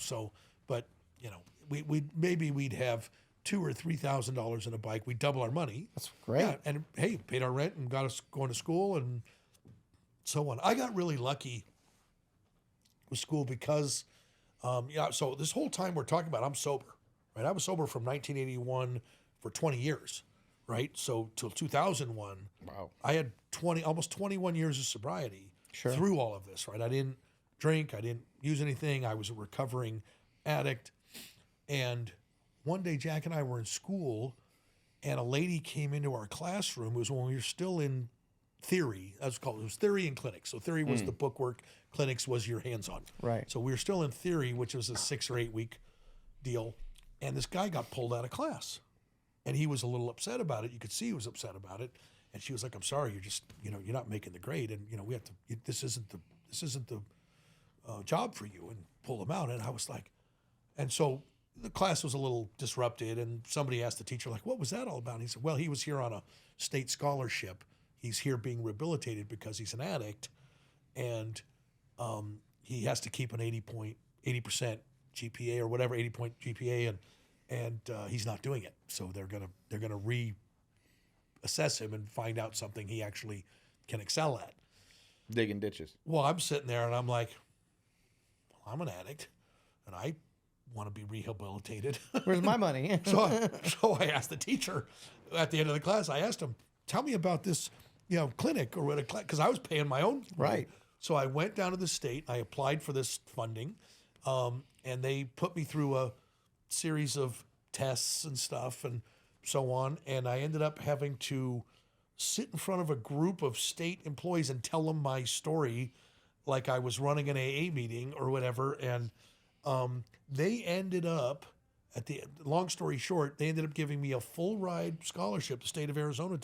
$2,000 or $3,000 in a bike. We'd double our money. That's great. Yeah, and hey, paid our rent and got us going to school and so on. I got really lucky with school because, so this whole time we're talking about, I'm sober, right? I was sober from 1981 for 20 years, right? So till 2001, Wow. I had almost 21 years of sobriety through all of this, right? I didn't drink, I didn't use anything. I was a recovering addict. And one day Jack and I were in school, and a lady came into our classroom. It was when we were still in theory. That's called, it was theory and clinics. So theory was the bookwork, clinics was your hands-on. Right. So we were still in theory, which was a 6 or 8 week deal. And this guy got pulled out of class, and he was a little upset about it. You could see he was upset about it. And she was like, "I'm sorry, you're just, you're not making the grade, and we have to. This isn't the job for you." And pull him out. And I was like, and so the class was a little disrupted, and somebody asked the teacher, like, "What was that all about?" And he said, "Well, he was here on a state scholarship. He's here being rehabilitated because he's an addict, and he has to keep an 80% GPA or whatever, 80-point GPA, and he's not doing it. So they're gonna reassess him and find out something he actually can excel at." Digging ditches. Well, I'm sitting there and I'm like, well, I'm an addict, and I want to be rehabilitated. Where's my money? So I asked the teacher at the end of the class. I asked him, "Tell me about this, clinic or what?" Because I was paying my own money. Right. So I went down to the state. I applied for this funding, and they put me through a series of tests and stuff and so on. And I ended up having to sit in front of a group of state employees and tell them my story, like I was running an AA meeting or whatever. And they ended up, long story short, they ended up giving me a full ride scholarship. The state of Arizona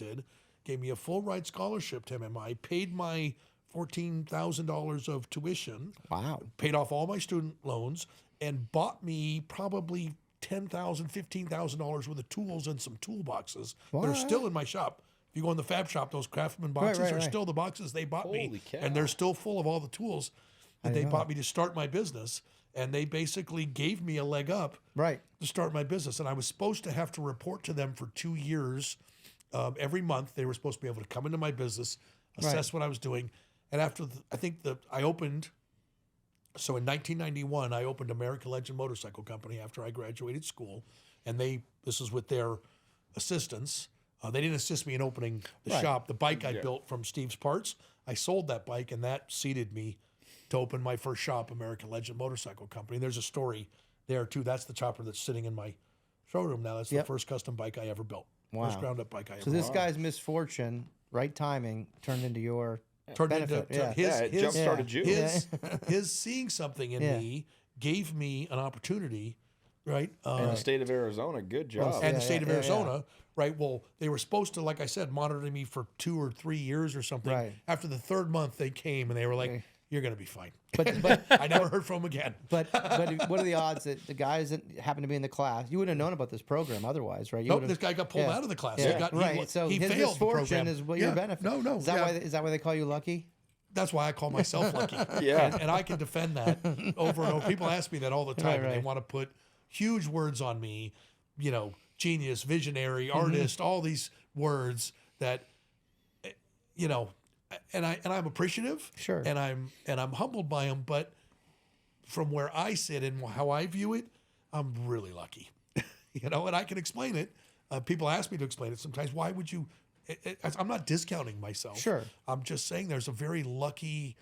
gave me a full ride scholarship to MMI, paid my $14,000 of tuition, Wow. paid off all my student loans, and bought me probably $10,000, $15,000 worth of tools and some toolboxes that are still in my shop. If you go in the fab shop, those Craftsman boxes are still the boxes they bought Holy me, cow. and they're still full of all the tools that they bought me to start my business. And they basically gave me a leg up Right. to start my business. And I was supposed to have to report to them for 2 years. Every month, they were supposed to be able to come into my business, assess what I was doing. And after, I opened, so in 1991, I opened American Legend Motorcycle Company after I graduated school. And this is with their assistance. They didn't assist me in opening the shop. The bike I built from Steve's Parts, I sold that bike, and that seeded me to open my first shop, American Legend Motorcycle Company. And there's a story there too. That's the chopper that's sitting in my showroom now. That's the first custom bike I ever built. Wow. First ground up bike I ever So built. this guy's misfortune, right timing, turned into your benefit. It jump-started you. His seeing something in me gave me an opportunity, right? In the state of Arizona, good job. And the state of Arizona, right? Well, they were supposed to, like I said, monitor me for 2 or 3 years or something. Right. After the 3rd month, they came and they were like, "You're going to be fine." But I never heard from him again. But what are the odds that the guys that happen to be in the class, you wouldn't have known about this program otherwise, right? Nope, this guy got pulled out of the class. Yeah. So his failed the misfortune program. is what your benefit. No. Is that why they call you lucky? That's why I call myself lucky. And I can defend that over and over. People ask me that all the time, and they want to put huge words on me, genius, visionary, artist, all these words that, and I'm appreciative, sure, and I'm humbled by them. But from where I sit and how I view it, I'm really lucky, and I can explain it. People ask me to explain it sometimes. Why would you? I'm not discounting myself. Sure, I'm just saying there's a very lucky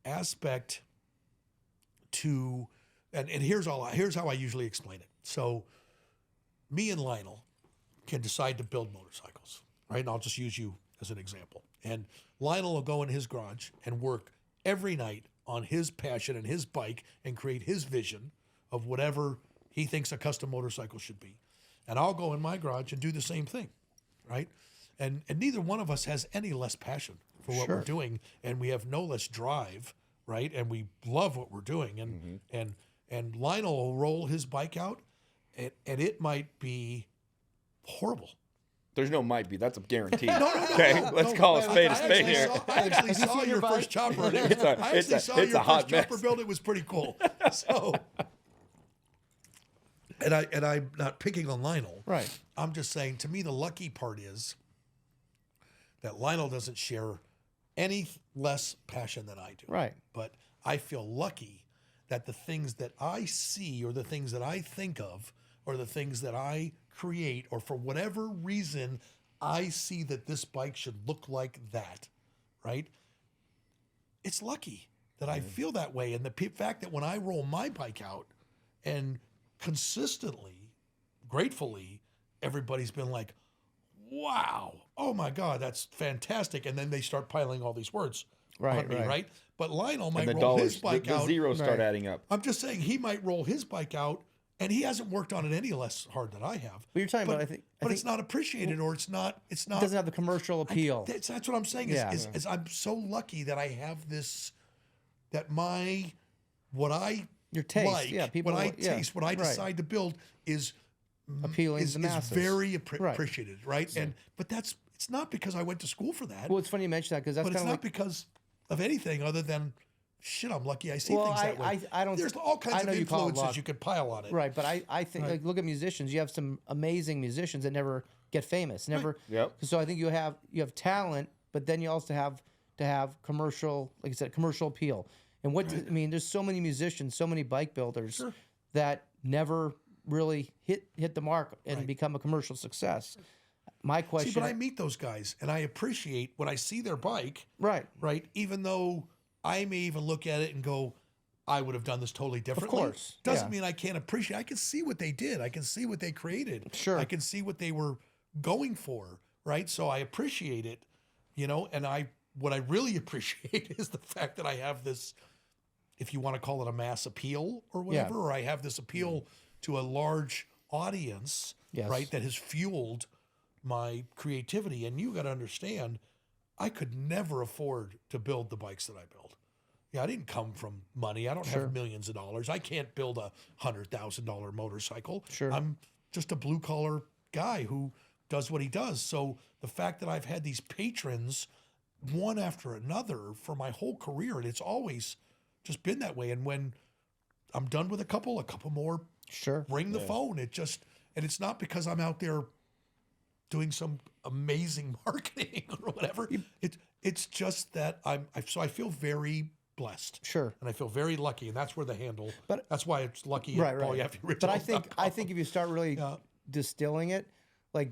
aspect to, and here's how I usually explain it. So, me and Lionel can decide to build motorcycles, right? And I'll just use you as an example. And Lionel will go in his garage and work every night on his passion and his bike and create his vision of whatever he thinks a custom motorcycle should be. And I'll go in my garage and do the same thing, right? And neither one of us has any less passion for what we're doing, and we have no less drive, right? And we love what we're doing. And Lionel will roll his bike out, and it might be horrible. There's no might be. That's a guarantee. No. Okay, let's call a spade a spade here. I actually saw your first chopper. I actually saw your first chopper build. It was pretty cool. So, and I'm not picking on Lionel. right? I'm just saying, to me, the lucky part is that Lionel doesn't share any less passion than I do. Right. But I feel lucky that the things that I see or the things that I think of or the things that I create, or for whatever reason, I see that this bike should look like that, right? It's lucky that I feel that way. And the fact that when I roll my bike out and consistently, gratefully, everybody's been like, wow, oh my God, that's fantastic. And then they start piling all these words on me, right? But Lionel might roll his bike out. The zeros start adding up. I'm just saying he might roll his bike out, and he hasn't worked on it any less hard than I have. But you're talking about, I think it's not appreciated, or it's not. It doesn't have the commercial appeal. That's what I'm saying. Is I'm so lucky that I have this. That your taste, like, people, what I taste, what I decide to build is appealing to the masses. Is very appreciated, right? But it's not because I went to school for that. Well, it's funny you mention that because that's but kind it's of not because of anything other than shit. I'm lucky I see things that way. I don't. There's all kinds of influences you could pile on it, right? But I think like look at musicians. You have some amazing musicians that never get famous. Never. Yep. So I think you have talent, but then you also have to have commercial, like I said, commercial appeal. And I mean, there's so many musicians, so many bike builders that never really hit the mark and become a commercial success. My question. See, but I meet those guys and I appreciate when I see their bike. Right. Even though I may even look at it and go, I would have done this totally differently. Of course. Doesn't mean I can't appreciate. I can see what they did. I can see what they created. Sure. I can see what they were going for. Right. So I appreciate it, and what I really appreciate is the fact that I have this, if you want to call it a mass appeal or whatever, or I have this appeal to a large audience, right, that has fueled my creativity. And you got to understand, I could never afford to build the bikes that I build. I didn't come from money. I don't have millions of dollars. I can't build a $100,000 motorcycle. Sure. I'm just a blue collar guy who does what he does. So the fact that I've had these patrons one after another for my whole career, and it's always just been that way. And when I'm done with a couple more ring the phone. And it's not because I'm out there doing some amazing marketing or whatever. It's just that I feel very blessed. Sure. And I feel very lucky, and that's where the handle. But that's why it's lucky. Right. Paul Yaffe But I think if you start really distilling it, like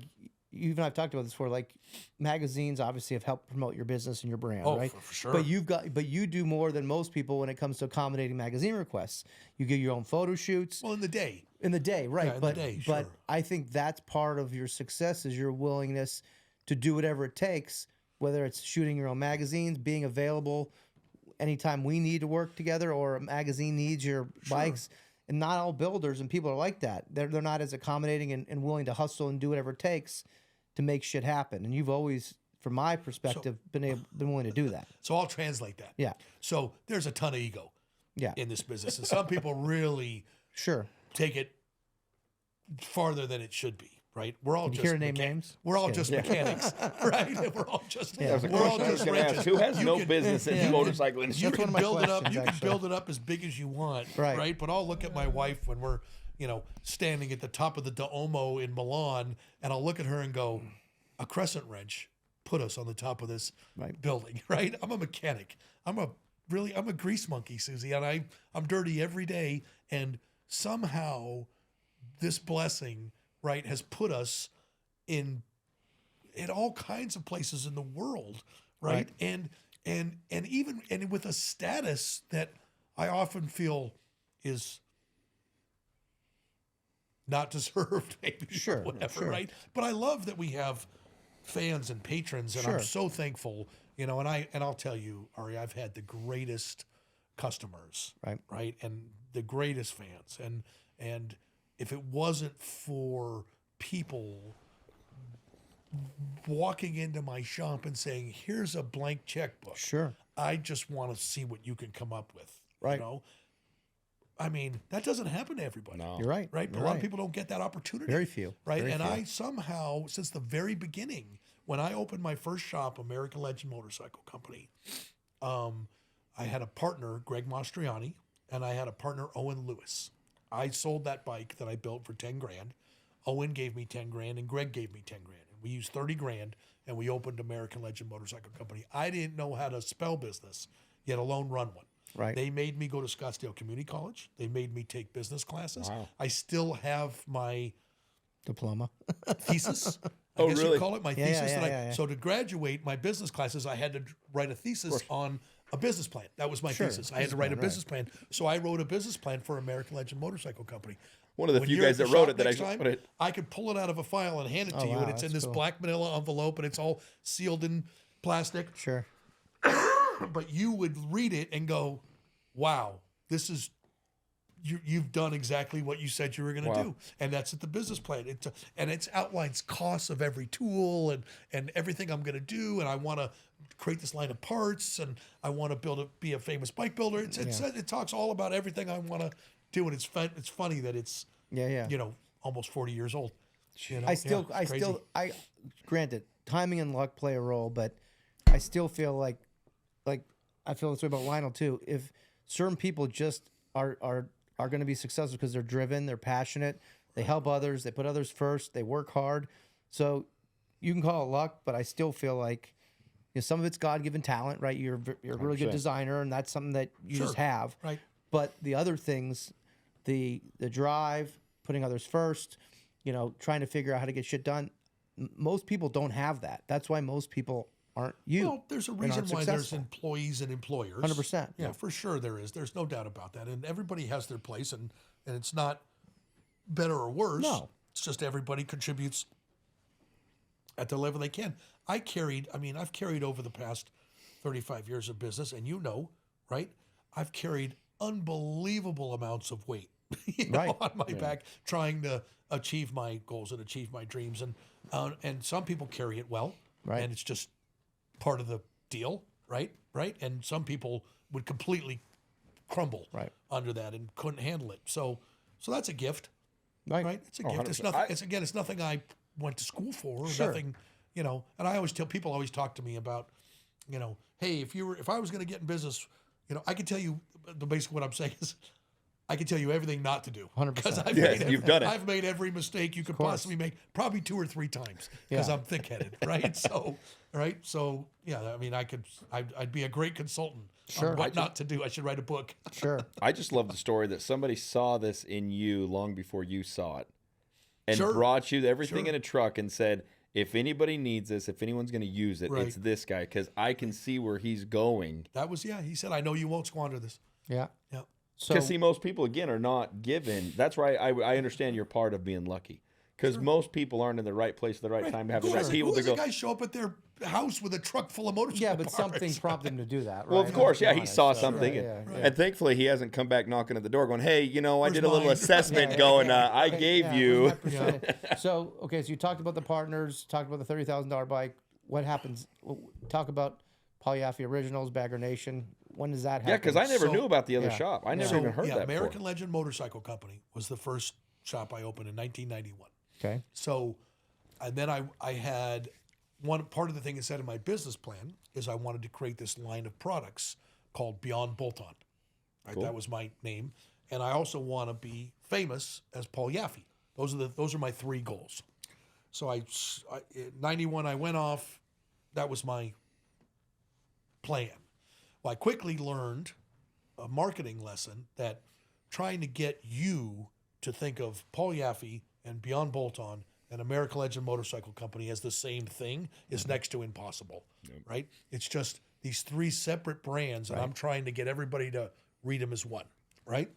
you and I've talked about this before. Like magazines, obviously, have helped promote your business and your brand, Oh, right? for sure. But you do more than most people when it comes to accommodating magazine requests. You get your own photo shoots Well, in the day. right? Yeah, in the but day, but sure. I think that's part of your success is your willingness to do whatever it takes, whether it's shooting your own magazines, being available anytime we need to work together, or a magazine needs your bikes. And not all builders and people are like that. They're not as accommodating and willing to hustle and do whatever it takes to make shit happen. And you've always, from my perspective, been willing to do that. So I'll translate that. Yeah. So there's a ton of ego Yeah. in this business. And some people really Sure. take it farther than it should be, right? We're all Did you just hear name names? We're all just mechanics, right? And we're all just That was a we're all question I was just going to ask. wrenches. Who has You no can- business in the motorcycle You industry? one can of my build it up. questions, You can actually. build it up as big as you want, Right. But I'll look at my wife when we're, standing at the top of the Duomo in Milan, and I'll look at her and go, "A crescent wrench put us on the top of this building, right?" I'm a mechanic. I'm a grease monkey, Susie, and I'm dirty every day, and somehow this blessing, right, has put us in all kinds of places in the world, right? And even with a status that I often feel is not deserved, maybe, Sure, or whatever, sure. right? But I love that we have fans and patrons, and I'm Sure. so thankful, and I'll tell you, Ari, I've had the greatest customers, right, and the greatest fans, and if it wasn't for people walking into my shop and saying, "Here's a blank checkbook. Sure. I just want to see what you can come up with." Right. I mean, that doesn't happen to everybody. No. You're right. Right. But You're a lot right. of people don't get that opportunity. Very few. Right. Very And few. I somehow, since the very beginning, when I opened my first shop, American Legend Motorcycle Company, I had a partner, Greg Mastriani, and I had a partner, Owen Lewis. I sold that bike that I built for 10 grand. Owen gave me 10 grand and Greg gave me 10 grand. And we used 30 grand and we opened American Legend Motorcycle Company. I didn't know how to spell business, yet alone run one. Right. They made me go to Scottsdale Community College. They made me take business classes. Wow. I still have my Diploma. thesis. I Oh, guess really? you call it my Yeah, thesis. yeah, that yeah. So to graduate my business classes, I had to write a thesis on a business plan. That was my Sure, thesis. I had to write a business plan. So I wrote a business plan for American Legend Motorcycle Company. One of the When few you're guys at that the wrote shop it that next actually time, put it. I could pull it out of a file and hand it to you, wow, and it's in that's this cool. black manila envelope, and it's all sealed in plastic. Sure. But you would read it and go, "Wow, this is you've done exactly what you said you were going to Wow. do," and that's at the business plan. It outlines costs of every tool and everything I'm going to do, and I want to create this line of parts, and I want to be a famous bike builder. It talks all about everything I want to do, and it's funny that it's Yeah. almost 40 years old. I granted, timing and luck play a role, but I still feel like I feel this way about Lionel too. If certain people just are going to be successful because they're driven, they're passionate, they help others, they put others first, they work hard. So you can call it luck, but I still feel like some of it's God-given talent, right? You're a really good 100%. designer, and that's something that you just Sure. have. Right. But the other things, the drive, putting others first, trying to figure out how to get shit done. Most people don't have that. That's why most people aren't you. Well, there's a and reason aren't why there's successful. employees and employers. 100%. Yeah, for sure there is. There's no doubt about that. And everybody has their place, and it's not better or worse. No. It's just everybody contributes at the level they can. I've carried over the past 35 years of business, and right? I've carried unbelievable amounts of weight Right. on my back trying to achieve my goals and achieve my dreams. And some people carry it well. Right. And it's just part of the deal, right? And some people would completely crumble Right. under that and couldn't handle it. So that's a gift, Right. right? It's a gift. It's 100%. nothing. It's nothing I went to school for. Or Sure. Nothing, And I always tell people, always talk to me about, hey, if I was going to get in business, I could tell you. Basically, what I'm saying is, I can tell you everything not to do. 100%. Because Yes, you've done it. I've made every mistake you could possibly make, probably 2 or 3 times, because Yeah. I'm thick-headed, right? So yeah, I'd be a great consultant Sure. on what not to do. I should write a book. Sure. I just love the story that somebody saw this in you long before you saw it, and Sure. brought you everything Sure. in a truck and said, if anybody needs this, if anyone's going to use it, Right. it's this guy because I can see where he's going. That was, he said, I know you won't squander this. Yeah. Yeah. So Because see, most people again are not given. That's why I understand you're part of being lucky. Because most people aren't in the right place at the right time to have the right people Who to does a go. guy show up at their house with a truck full of motorcycle yeah, but parts? something prompted him to do that, right? Well, of course, yeah, he Honest, saw so- something, Yeah, and, yeah, and thankfully he hasn't come back knocking at the door going, "Hey, I Where's did a little mine?" assessment Yeah, going. I Okay, gave yeah, you." where's my percentage? So, okay, so you talked about the partners, talked about the $30,000 bike. What happens? Talk about Paul Yaffe Originals, Bagger Nation. When does that happen? Yeah, because I never So- knew about the other yeah. shop. I never So, even heard that American before. Legend Motorcycle Company was the first shop I opened in 1991. Okay. So, and then I had one part of the thing I said in my business plan is I wanted to create this line of products called Beyond Bolt-On. Right, Cool. that was my name, and I also want to be famous as Paul Yaffe. Those are my three goals. So in '91 I went off. That was my plan. Well, I quickly learned a marketing lesson that trying to get you to think of Paul Yaffe and Beyond Bolt-On and American Legend Motorcycle Company as the same thing is next to impossible, right? It's just these three separate brands, and I'm trying to get everybody to read them as one, right?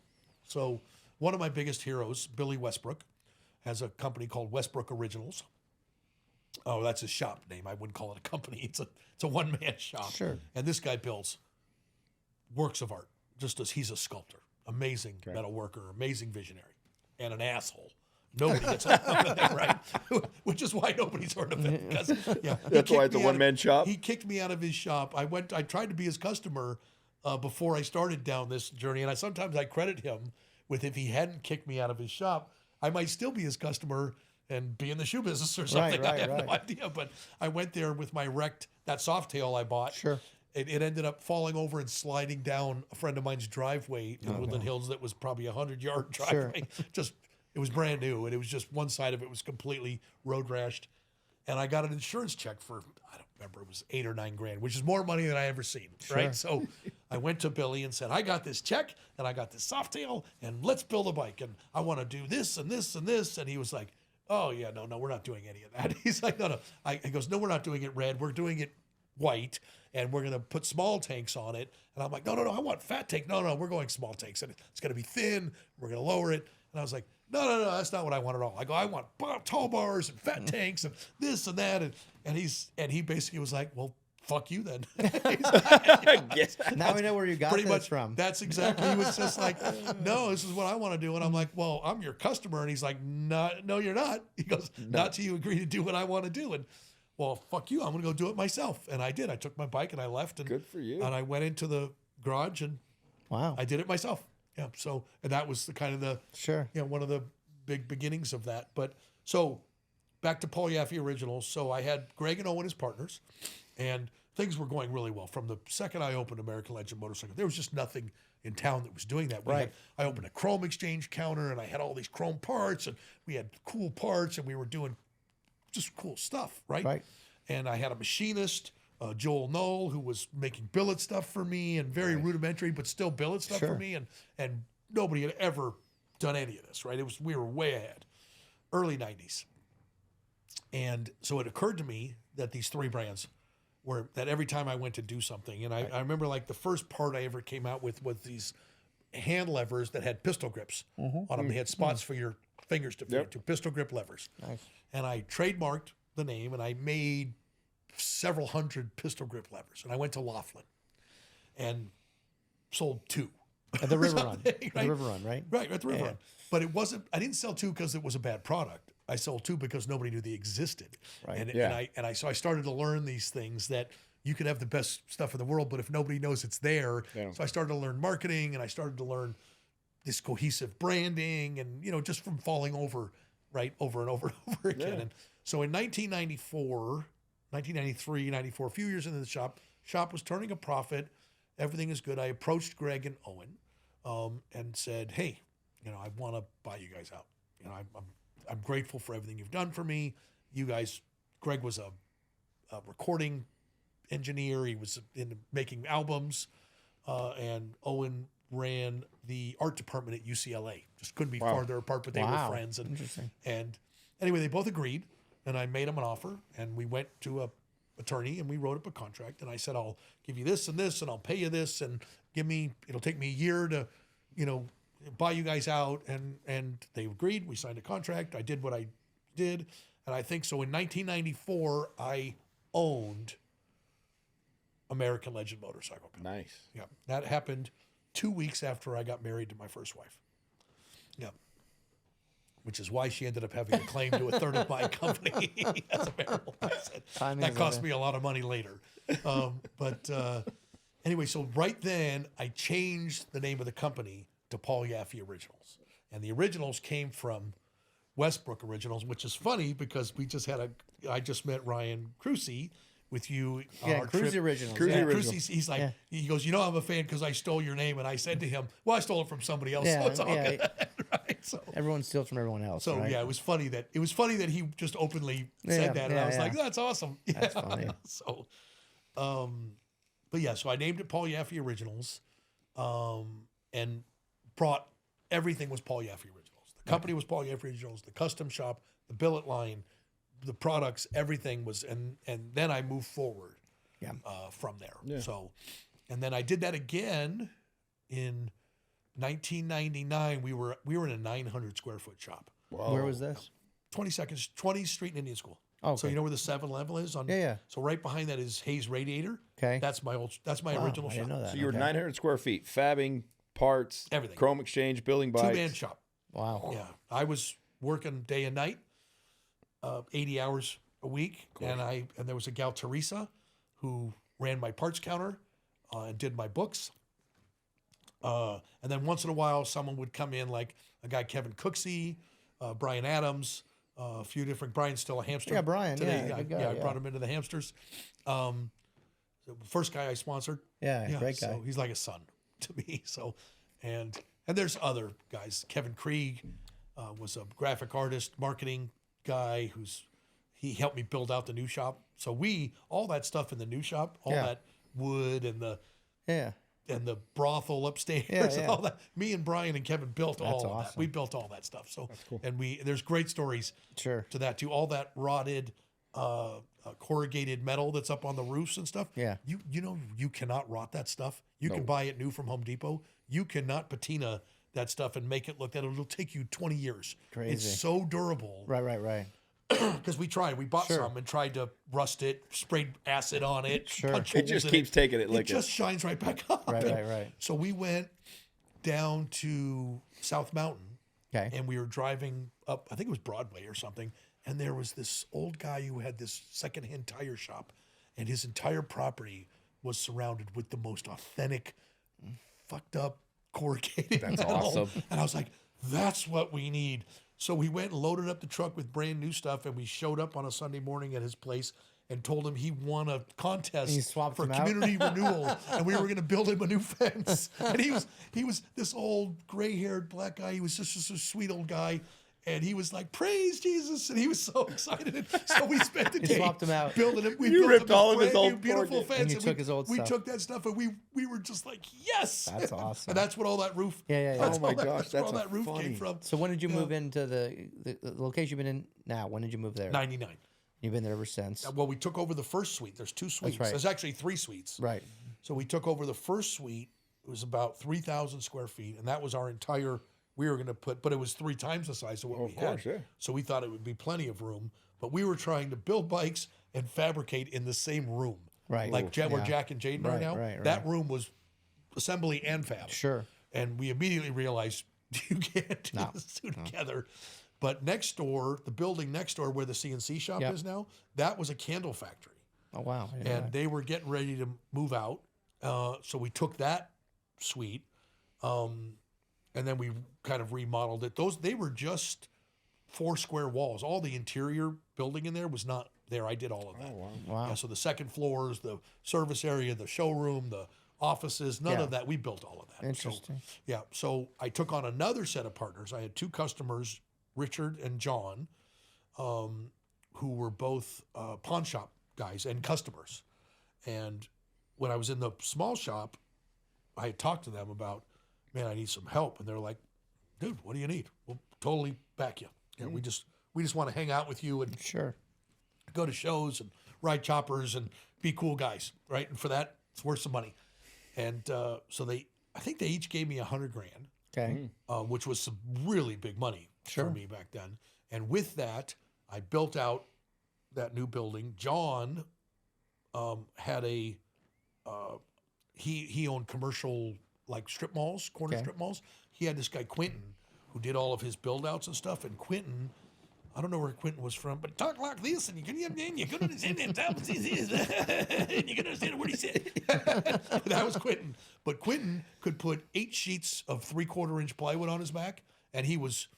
So one of my biggest heroes, Billy Westbrook, has a company called Westbrook Originals. Oh, that's his shop name. I wouldn't call it a company. It's a one-man shop. Sure. And this guy builds works of art, just as he's a sculptor, amazing metal worker, amazing visionary, and an asshole. Nobody gets on with him, right? Which is why nobody's heard of him. Because, yeah, That's why it's a one-man shop? He kicked me out of his shop. I tried to be his customer before I started down this journey, and sometimes I credit him with if he hadn't kicked me out of his shop, I might still be his customer and be in the shoe business or something. I have no idea. But I went there with my wrecked, that Softail I bought. Sure. It ended up falling over and sliding down a friend of mine's driveway in Woodland Hills that was probably a 100-yard driveway. It was brand new, and it was just one side of it was completely road rashed. And I got an insurance check for, I don't remember, it was $8 or $9 grand, which is more money than I ever seen, right? So I went to Billy and said, I got this check, and I got this Softail, and let's build a bike, and I want to do this and this and this. And he was like, oh, yeah, no, we're not doing any of that. He's like, no. He goes, no, we're not doing it red. We're doing it white, and we're going to put small tanks on it. And I'm like, no, I want fat tank. No, we're going small tanks, and it's going to be thin. We're going to lower it. And I was like, no, that's not what I want at all. I go, I want tall bars and fat tanks and this and that. And he basically was like, well, fuck you then. Now we know where you got Pretty this much from. That's exactly. He was just like, no, this is what I want to do. And I'm like, well, I'm your customer. And he's like, no, you're not. He goes, not till you agree to do what I want to do. And well, fuck you. I'm going to go do it myself. And I did. I took my bike and I left. And Good for you. And I went into the garage and Wow. I did it myself. Yeah. So, and that was the kind of Sure. one of the big beginnings of that. But so back to Paul Yaffe Originals. So I had Greg and Owen as partners, and things were going really well. From the second I opened American Legend Motorcycle, there was just nothing in town that was doing that. I opened a chrome exchange counter, and I had all these chrome parts, and we had cool parts, and we were doing just cool stuff, right? And I had a machinist, Joel Knoll, who was making billet stuff for me, and very rudimentary, but still billet stuff for me, and nobody had ever done any of this, right? We were way ahead, early 90s. And so it occurred to me that these three brands were, that every time I went to do something, and I remember like the first part I ever came out with was these hand levers that had pistol grips on them. They had spots for your fingers to fit into, pistol grip levers. Nice. And I trademarked the name, and I made several hundred pistol grip levers. And I went to Laughlin and sold two. At the River Run. Right? The River Run, right? Right, at the River Run. But it wasn't, I didn't sell two because it was a bad product. I sold two because nobody knew they existed. Right. So I started to learn these things that you could have the best stuff in the world, but if nobody knows it's there. So I started to learn marketing, and I started to learn this cohesive branding, and, just from falling over, right, over and over and over again. And so in 1993, 94, a few years into the shop was turning a profit. Everything is good. I approached Greg and Owen and said, hey, I want to buy you guys out. I'm grateful for everything you've done for me. You guys, Greg was a recording engineer. He was in making albums, and Owen ran the art department at UCLA. Just couldn't be farther apart, but they were friends. And anyway, they both agreed. and I made him an offer, and we went to a attorney and we wrote up a contract, and I said, I'll give you this and this, and I'll pay you this, and it'll take me a year to, buy you guys out. And they agreed. We signed a contract. I did what I did. And I think so in 1994, I owned American Legend Motorcycle Company. Nice. Yeah. That happened 2 weeks after I got married to my first wife. Yeah. Which is why she ended up having a claim to a third of my company as a marital asset. That cost me a lot of money later. Anyway, so right then I changed the name of the company to Paul Yaffe Originals. And the originals came from Westbrook Originals, which is funny because I just met Ryan Crucy with you on our Cruzy trip. Originals. Cruzy yeah. Originals. He's like, he goes, I'm a fan because I stole your name. And I said to him, well, I stole it from somebody else, so it's all good. Right? So Everyone steals from everyone else. So right? yeah, it was funny that he just openly said that, and I was like, "That's awesome." That's funny. So, but yeah, so I named it Paul Yaffe Originals, and brought everything was Paul Yaffe Originals. The company was Paul Yaffe Originals. The custom shop, the billet line, the products, everything was, and then I moved forward, from there. Yeah. So, and then I did that again in 1999. We were in a 900 square foot shop. Whoa. Where was this? 20th Street in Indian School. Oh, So okay. you know where the 7-Eleven is? Yeah. So right behind that is Hayes Radiator. Okay. That's my Wow, original I shop. didn't know that. So you were Okay. 900 square feet, fabbing, parts, Everything. chrome exchange, building bikes. 2-man shop. Wow. Yeah. I was working day and night, 80 hours a week. And there was a gal, Teresa, who ran my parts counter and did my books. And then once in a while, someone would come in, like a guy, Kevin Cooksey, Brian Adams, a few different. Brian's still a hamster. Yeah, Brian, Today. yeah, good guy, I yeah. brought him into the Hamsters. The first guy I sponsored. Yeah, great guy. So he's like a son to me. So, and there's other guys. Kevin Krieg was a graphic artist, marketing guy he helped me build out the new shop. So all that stuff in the new shop, all that wood and the brothel upstairs and all that. Me and Brian and Kevin built all of that. We built all that stuff. So, and there's great stories to that too. All that rotted, corrugated metal that's up on the roofs and stuff. Yeah. You cannot rot that stuff. You can buy it new from Home Depot. You cannot patina that stuff and make it look that it'll take you 20 years. Crazy. It's so durable. Right. Because we bought some and tried to rust it, sprayed acid on it, punch It holes just in keeps taking it It licking. just shines right back up. Right. So we went down to South Mountain, Okay. and we were driving up, I think it was Broadway or something, and there was this old guy who had this secondhand tire shop, and his entire property was surrounded with the most authentic, fucked up, corrugated That's metal. awesome. And I was like, that's what we need. So we went and loaded up the truck with brand new stuff, and we showed up on a Sunday morning at his place and told him he won a contest You swapped for him out? community renewal, and we were going to build him a new fence. And he was this old gray-haired black guy. He was just a sweet old guy, and he was like, "Praise Jesus!" And he was so excited. So we spent the day swapped him out. building him. We You built ripped him a all of his brand new old beautiful corrugated. fence. And you took his old we stuff. took that stuff, and we were just like, "Yes, That's awesome. And that's what all that roof. Yeah. That's Oh my all that- gosh, where all that's that roof funny. came from. So when did you move into the location you've been in now? When did you move there? 99. You've been there ever since. Well, we took over the first suite. There's 2 suites. right. There's actually 3 suites. Right. So we took over the first suite. It was about 3,000 square feet, and that was our entire. We were going to but it was 3 times the size of what we course, had. yeah. So we thought it would be plenty of room, but we were trying to build bikes and fabricate in the same room. Right. Like where Jack and Jaden are Right, now. right. That room was assembly and fab. Sure. And we immediately realized you can't do this two together. But next door, the building next door where the CNC shop Yep. is now, that was a candle factory. Oh wow. I didn't know And that. they were getting ready to move out. So we took that suite, and then we kind of remodeled it. They were just 4 square walls. All the interior building in there was not there. I did all of that. Wow. Yeah, so the second floors, the service area, the showroom, the offices, none Yeah. of that. We built all of that. Interesting. So, yeah. So I took on another set of partners. I had 2 customers, Richard and John, who were both pawn shop guys and customers. And when I was in the small shop, I had talked to them about, man, I need some help. And they're like, dude, what do you need? We'll totally back you. You know, we just want to hang out with you and Sure. go to shows and ride choppers and be cool guys, right? And for that, it's worth some money. And so I think they each gave me $100,000, Okay. which was some really big money Sure. for me back then. And with that, I built out that new building. John had he owned commercial like strip malls, corner Okay. strip malls. He had this guy Quentin who did all of his build outs and stuff. And Quentin, I don't know where Quentin was from, but talk like this, and you can understand it. You can understand what he said. That was Quentin. But Quentin could put 8 sheets of 3/4-inch plywood on his back, and he was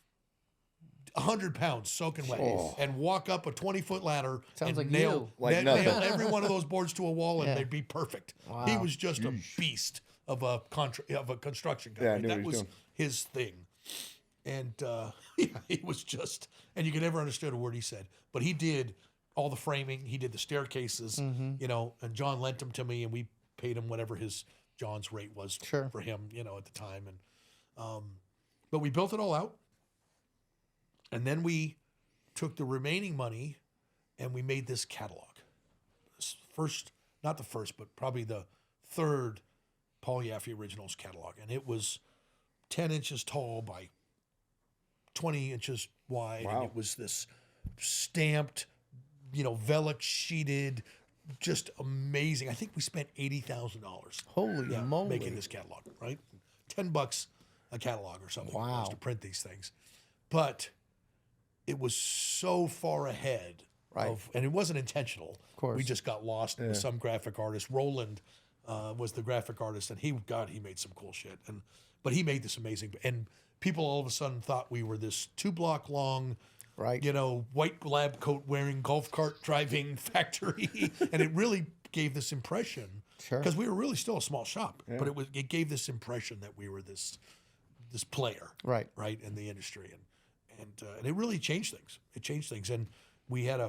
100 pounds soaking wet, and walk up a 20-foot ladder Sounds and like nail you. Like nail nothing. every one of those boards to a wall, and Yeah. they'd be perfect. Wow. He was just a beast of a construction guy. Yeah, I knew that what he was was doing. his thing. And he was just, and you could never understand a word he said. But he did all the framing. He did the staircases, Mm-hmm. and John lent them to me, and we paid him whatever John's rate was Sure. for him, at the time. And but we built it all out, and then we took the remaining money, and we made this catalog. Not the first, but probably the third Paul Yaffe Originals catalog, and it was 10 inches tall by 20 inches wide. Wow. And it was this stamped, Velux sheeted, just amazing. I think we spent $80,000 Holy moly. making this catalog, right? $10 a catalog or something Wow. to print these things. But it was so far ahead Right. and it wasn't intentional. Of course. We just got lost with some graphic artist. Roland was the graphic artist, and he made some cool shit. But he made this amazing, and people all of a sudden thought we were this 2-block long, Right. white lab coat wearing, golf cart driving factory, and it really gave this impression. Sure. Because we were really still a small shop, but it gave this impression that we were this player, Right. in the industry, and it really changed things. It changed things, and we had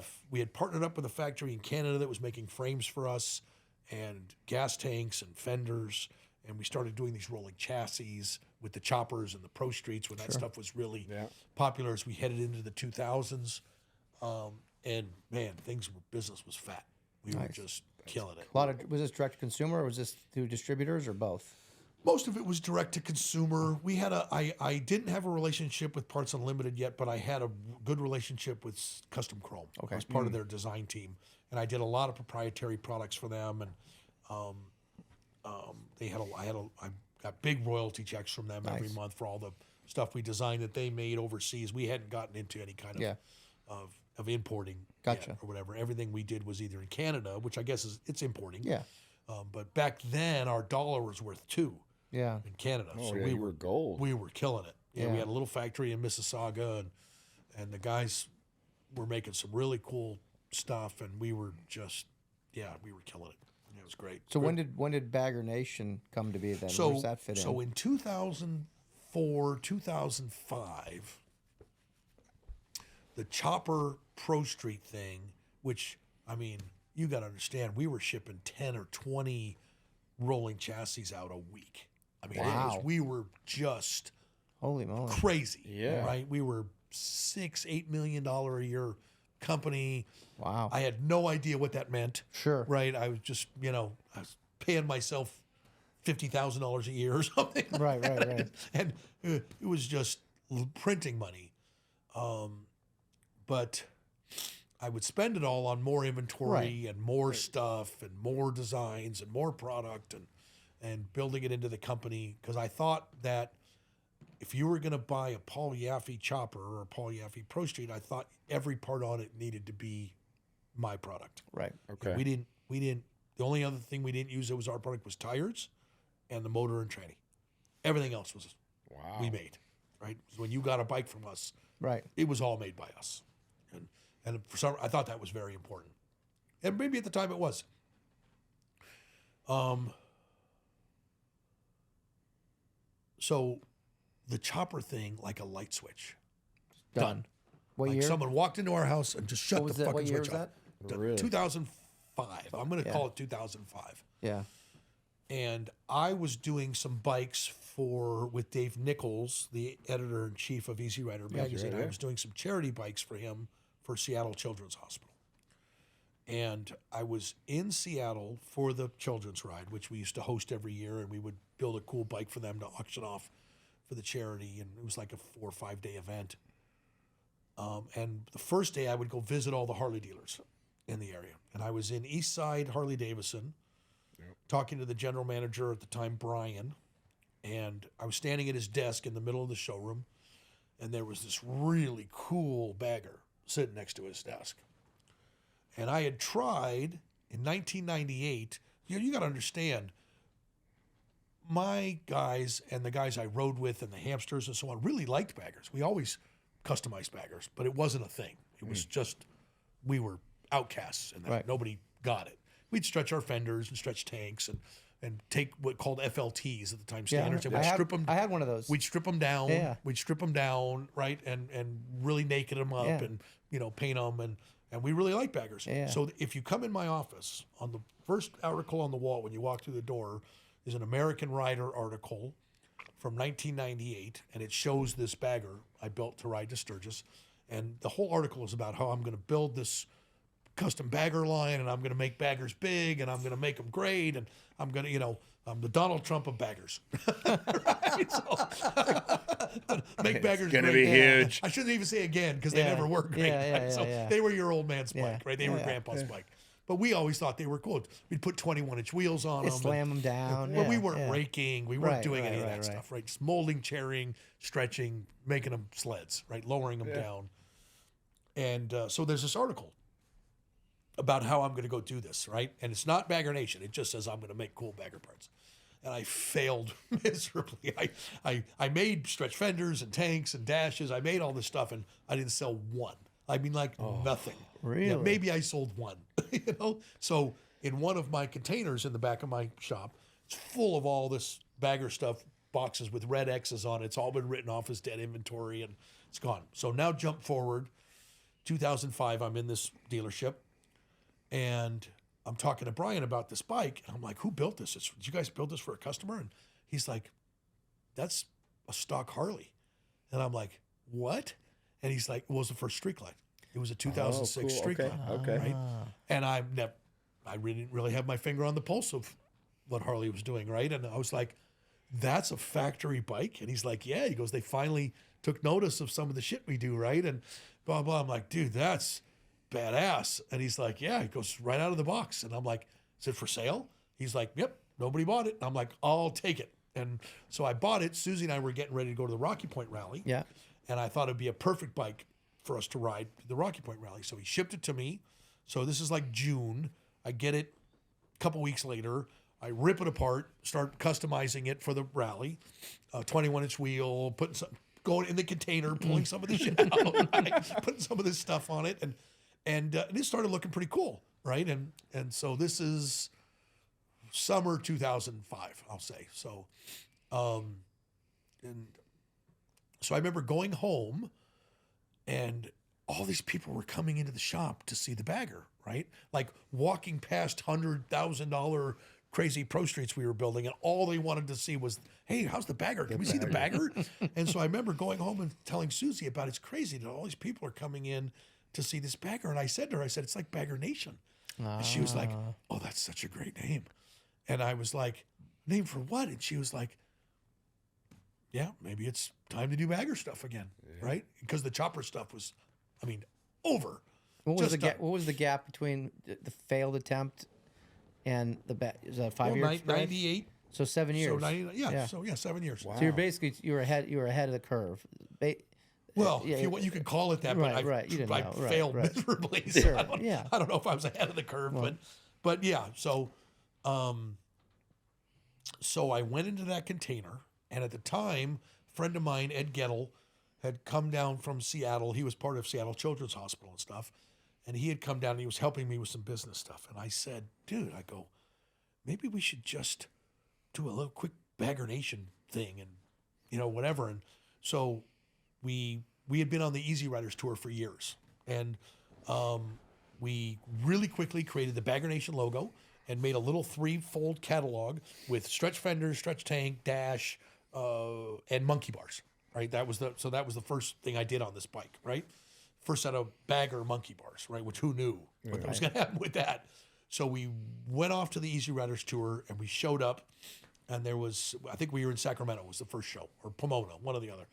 partnered up with a factory in Canada that was making frames for us, and gas tanks and fenders, and we started doing these rolling chassis with the choppers and the Pro Streets when that stuff was really popular as we headed into the 2000s. And man, business was fat. We were just killing it. Was this direct to consumer, or was this through distributors, or both? Most of it was direct to consumer. We had I didn't have a relationship with Parts Unlimited yet, but I had a good relationship with Custom Chrome. Okay. I was part of their design team, and I did a lot of proprietary products for them. And I got big royalty checks from them every Nice. month for all the stuff we designed that they made overseas. We hadn't gotten into any kind Yeah. of importing Gotcha. yet or whatever. Everything we did was either in Canada, which I guess it's importing. Yeah. But back then, our dollar was worth $2 Yeah. in Canada. Oh, So yeah, you were gold. we were killing it. Yeah, Yeah. we had a little factory in Mississauga, and the guys were making some really cool stuff, and we were just, we were killing it. And it was great. So when did Bagger Nation come to be then? So, Where does that fit so in? in 2004, 2005, the Chopper Pro Street thing, which, I mean, you got to understand, we were shipping 10 or 20 rolling chassis out a week. I mean, Wow. we were just Holy moly. crazy. Yeah. Right? We were $6-8 million a year company. Wow. I had no idea what that meant. Sure. Right? I was just, I was paying myself $50,000 a year or something. Right. And it was just printing money. But I would spend it all on more inventory and more stuff and more designs and more product and building it into the company, because I thought that if you were going to buy a Paul Yaffe chopper or a Paul Yaffe Pro Street, I thought every part on it needed to be my product. Right. Okay. We didn't. The only other thing we didn't use that was our product was tires and the motor and tranny. Everything else was Wow. we made. Right. So when you got a bike from us, Right. it was all made by us, and for some, I thought that was very important, and maybe at the time it was. So, the chopper thing, like a light switch, Done. What like year? someone walked into our house and just shut What was the that? fucking What year switch was off. that? Really? 2005. I'm going to call it 2005. Yeah. And I was doing some bikes with Dave Nichols, the editor in chief of Easy Rider magazine. Rider, I was doing some charity bikes for him for Seattle Children's Hospital. And I was in Seattle for the children's ride, which we used to host every year, and we would build a cool bike for them to auction off for the charity, and it was like a 4 or 5 day event. And the first day I would go visit all the Harley dealers in the area. And I was in East Side Harley-Davidson, talking to the general manager at the time, Brian, and I was standing at his desk in the middle of the showroom, and there was this really cool bagger sitting next to his desk. And I had tried in 1998, you got to understand, my guys and the guys I rode with and the Hamsters and so on really liked baggers. We always customized baggers, but it wasn't a thing. It was just, we were outcasts and Right. nobody got it. We'd stretch our fenders and stretch tanks and take what called FLTs at the time standards, and we'd strip them. I had one of those. We'd strip them down. Yeah. We'd strip them down, right, and really naked them up, Yeah. and paint them, and we really like baggers. Yeah. So if you come in my office, on the first article on the wall when you walk through the door is an American Rider article from 1998, and it shows this bagger I built to ride to Sturgis, and the whole article is about how I'm going to build this custom bagger line, and I'm going to make baggers big, and I'm going to make them great, and I'm going to, I'm the Donald Trump of baggers. Right? So, make baggers gonna great. be huge. I shouldn't even say again because they Yeah. never were great. Yeah, right? So yeah. they were your old man's bike, Yeah. right? They were grandpa's bike. But we always thought they were cool. We'd put 21-inch wheels on You them. slam them down. Well, we yeah, weren't yeah. raking. We weren't Right, doing any of right, that right, stuff, right? Just molding, chairing, stretching, making them sleds, right? Lowering them down. And so there's this article about how I'm going to go do this, right? And it's not Bagger Nation. It just says I'm going to make cool bagger parts. And I failed miserably. I made stretch fenders and tanks and dashes. I made all this stuff, and I didn't sell one. I mean, nothing. Really? Yeah, maybe I sold one. So in one of my containers in the back of my shop, it's full of all this bagger stuff, boxes with red X's on it. It's all been written off as dead inventory, and it's gone. So now jump forward, 2005. I'm in this dealership, and I'm talking to Brian about this bike, and I'm like, "Who built this? Did you guys build this for a customer?" And he's like, "That's a stock Harley," and I'm like, "What?" And he's like, "It was the first Streak Line. It was a 2006 cool. Streak Okay. Line, Okay. right?" And I didn't really have my finger on the pulse of what Harley was doing, right? And I was like, "That's a factory bike?" And he's like, "Yeah." He goes, "They finally took notice of some of the shit we do, right?" And blah blah. I'm like, "Dude, that's badass." And he's like, "Yeah." He goes, "Right out of the box." And I'm like, "Is it for sale?" He's like, "Yep, nobody bought it." And I'm like, "I'll take it." And so I bought it. Susie and I were getting ready to go to the Rocky Point rally. Yeah. And I thought it'd be a perfect bike for us to ride the Rocky Point rally. So he shipped it to me. So this is like June. I get it a couple weeks later. I rip it apart, start customizing it for the rally. 21-inch wheel, going in the container, pulling some of the shit out, right? Putting some of this stuff on it, and it started looking pretty cool, right? And so this is summer 2005, I'll say. So, and so I remember going home, and all these people were coming into the shop to see the bagger, right? Like walking past $100,000 crazy pro streets we were building, and all they wanted to see was, "Hey, how's the bagger? Can we see the bagger?" And so I remember going home and telling Susie about it's crazy that all these people are coming in to see this bagger. And I said to her, it's like Bagger Nation. And she was like, "Oh, that's such a great name." And I was like, "Name for what?" And she was like, "Yeah, maybe it's time to do bagger stuff again," right? Because the chopper stuff was, over. What was Just the gap? done. What was the gap between the failed attempt and the is that 5 years? right? 98. So 7 years. So 90, So 7 years. Wow. So you're basically you were ahead of the curve. Well, Yeah, you can call it that, right, but right. You didn't I know. Right, failed right. miserably. So Sure, I don't know if I was ahead of the curve, but yeah. So, so I went into that container, and at the time, a friend of mine, Ed Gettle, had come down from Seattle. He was part of Seattle Children's Hospital and stuff, and he had come down and he was helping me with some business stuff. And I said, "Dude," I go, "maybe we should just do a little quick Bagger Nation thing and, whatever." And so we had been on the Easy Riders tour for years. And we really quickly created the Bagger Nation logo and made a little 3-fold catalog with stretch fenders, stretch tank, dash, and monkey bars, right? That was the first thing I did on this bike, right? first set of bagger monkey bars, right? Which who knew what was going to happen with that? So we went off to the Easy Riders tour, and we showed up, and there was, I think we were in Sacramento was the first show, or Pomona, one or the other.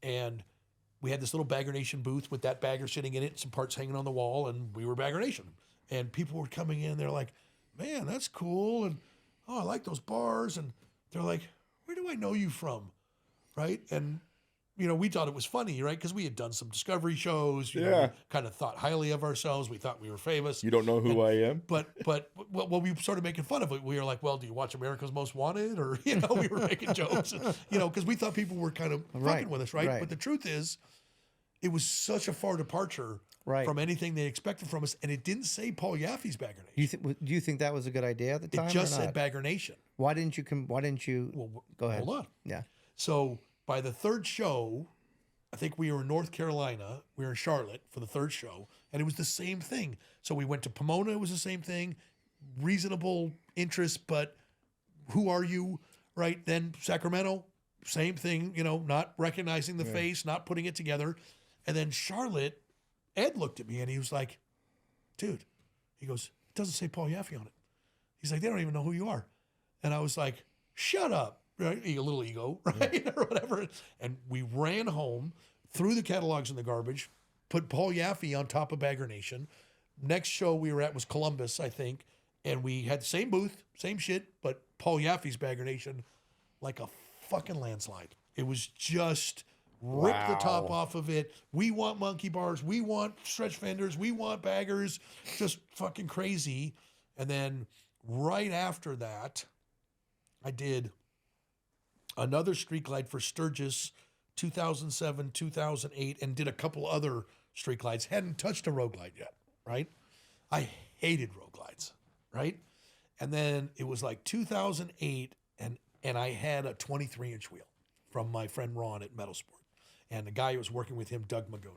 And we had this little Bagger Nation booth with that bagger sitting in it, some parts hanging on the wall, and we were Bagger Nation. And people were coming in, they're like, man, that's cool, and oh, I like those bars. And they're like, where do I know you from, right? And you know, we thought it was funny, right? Because we had done some discovery shows. You know, we kind of thought highly of ourselves. We thought we were famous. You don't know who I am? But well, we started making fun of it. We were like, well, do you watch America's Most Wanted? Or, you know, we were making jokes, and, you know, because we thought people were kind of fucking with us, right? But the truth is, it was such a far departure from anything they expected from us. And it didn't say Paul Yaffe's Bagger Nation. Do you think that was a good idea at the time? It just said Bagger Nation. Why didn't you Well, go ahead. Hold on. Yeah. So by the third show, I think we were in North Carolina. We were in Charlotte for the third show, and it was the same thing. So we went to Pomona. It was the same thing. Reasonable interest, but who are you, right? Then Sacramento, same thing, you know, not recognizing the face, not putting it together. And then Charlotte, Ed looked at me, and he was like, dude, he goes, it doesn't say Paul Yaffe on it. He's like, they don't even know who you are. And I was like, shut up. Right, a little ego, right, or whatever. And we ran home, threw the catalogs in the garbage, put Paul Yaffe on top of Bagger Nation. Next show we were at was Columbus, I think, and we had the same booth, same shit, but Paul Yaffe's Bagger Nation, like a fucking landslide. It was just rip the top off of it. We want monkey bars, we want stretch fenders, we want baggers, just fucking crazy. And then right after that, I did another street glide for Sturgis, 2007, 2008, and did a couple other street glides. Hadn't touched a road glide yet, right? I hated road glides, right? And then it was like 2008, and I had a 23-inch wheel from my friend Ron at Metal Sport. And the guy who was working with him, Doug Magoon.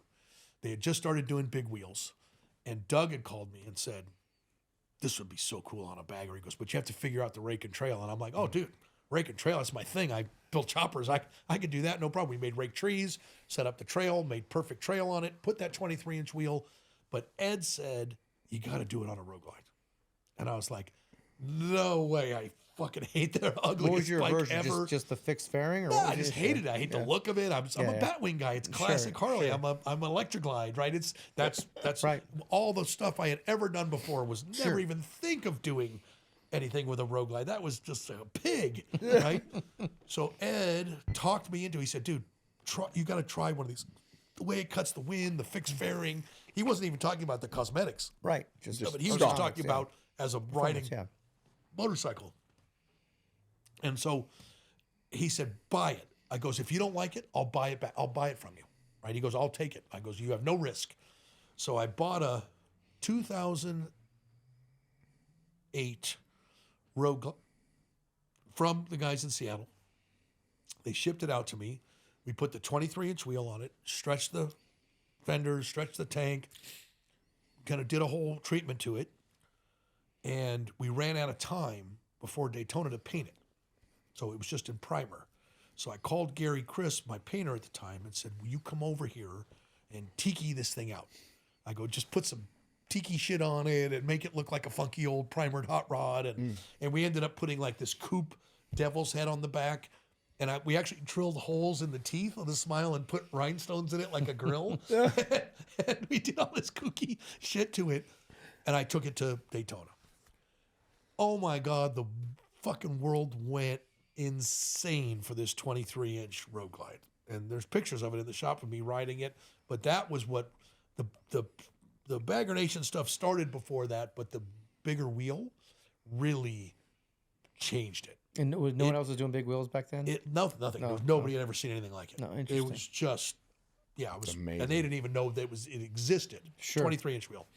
They had just started doing big wheels, and Doug had called me and said, this would be so cool on a bagger. He goes, but you have to figure out the rake and trail. And I'm like, oh, dude, rake and trail, that's my thing. I built choppers. I could do that, no problem. We made rake trees, set up the trail, made perfect trail on it, put that 23-inch wheel. But Ed said, you got to do it on a road glide. And I was like, no way. I fucking hate their ugliest What was your bike version? ever. Just the fixed fairing? Or No, what was I just yours? hated it. I hate the look of it. I'm a Batwing guy. It's classic Harley. I'm an Electroglide, right? That's Right. all the stuff I had ever done before was never even think of doing anything with a road glide. That was just a pig, right? So Ed talked me into it. He said, dude, you got to try one of these. The way it cuts the wind, the fixed fairing. He wasn't even talking about the cosmetics. Right. But he was just talking about as a riding motorcycle. And so he said, buy it. I goes, if you don't like it, I'll buy it back. I'll buy it from you. Right? He goes, I'll take it. I goes, you have no risk. So I bought a 2008 road glide from the guys in Seattle. They shipped it out to me. We put the 23-inch wheel on it, stretched the fenders, stretched the tank, kind of did a whole treatment to it. And we ran out of time before Daytona to paint it. So it was just in primer. So I called Gary Chris, my painter at the time, and said, will you come over here and tiki this thing out? I go, just put some tiki shit on it and make it look like a funky old primered hot rod. And we ended up putting like this coupe devil's head on the back. And we actually drilled holes in the teeth of the Smile and put rhinestones in it like a grill. And we did all this kooky shit to it. And I took it to Daytona. Oh my God, the fucking world went insane for this 23-inch road glide. And there's pictures of it in the shop of me riding it. But that was what the Bagger Nation stuff started before that, but the bigger wheel really changed it. And no one else was doing big wheels back then? Nothing. Nobody had ever seen anything like it. No, interesting. It was just, it was amazing. And they didn't even know that it existed. Sure. 23-inch wheel.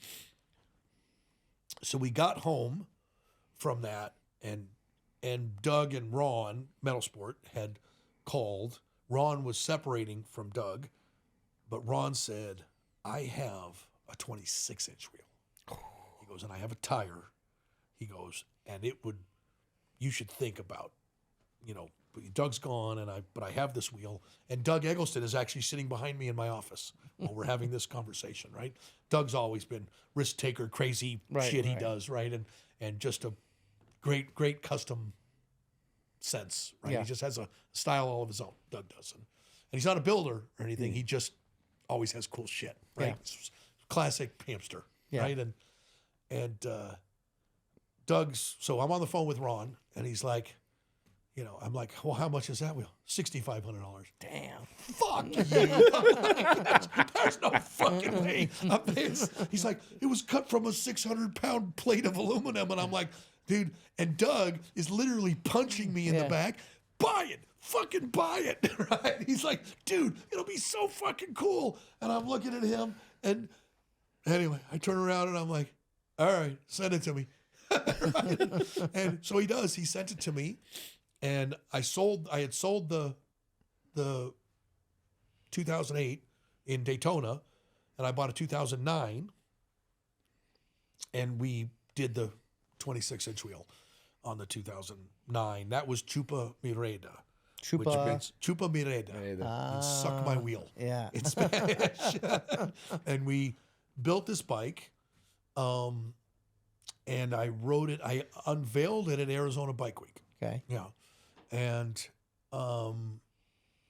So we got home from that, and Doug and Ron, Metal Sport, had called. Ron was separating from Doug, but Ron said, I have a 26-inch wheel. He goes, and I have a tire. He goes, and you should think about, Doug's gone, but I have this wheel. And Doug Eggleston is actually sitting behind me in my office while we're having this conversation, right? Doug's always been risk taker, crazy shit he does, right? And just a great custom sense, right? He just has a style all of his own. Doug does, and he's not a builder or anything. He just always has cool shit, right? Classic hamster, right? And Doug's. So I'm on the phone with Ron, and he's like, I'm like, well, how much is that wheel? $6,500. Damn. Fuck you. There's no fucking way. He's like, it was cut from a 600-pound plate of aluminum. And I'm like, dude, and Doug is literally punching me in the back. Buy it. Fucking buy it. Right? He's like, dude, it'll be so fucking cool. And I'm looking at him. And anyway, I turn around and I'm like, all right, send it to me. Right? And so he does. He sent it to me. And I had sold the 2008 in Daytona, and I bought a 2009, and we did the 26-inch wheel on the 2009. That was Chupa Mireda. Which means Chupa Mireda. Means suck my wheel. Yeah. In Spanish. And we built this bike, and I rode it. I unveiled it at Arizona Bike Week. Okay. Yeah. And,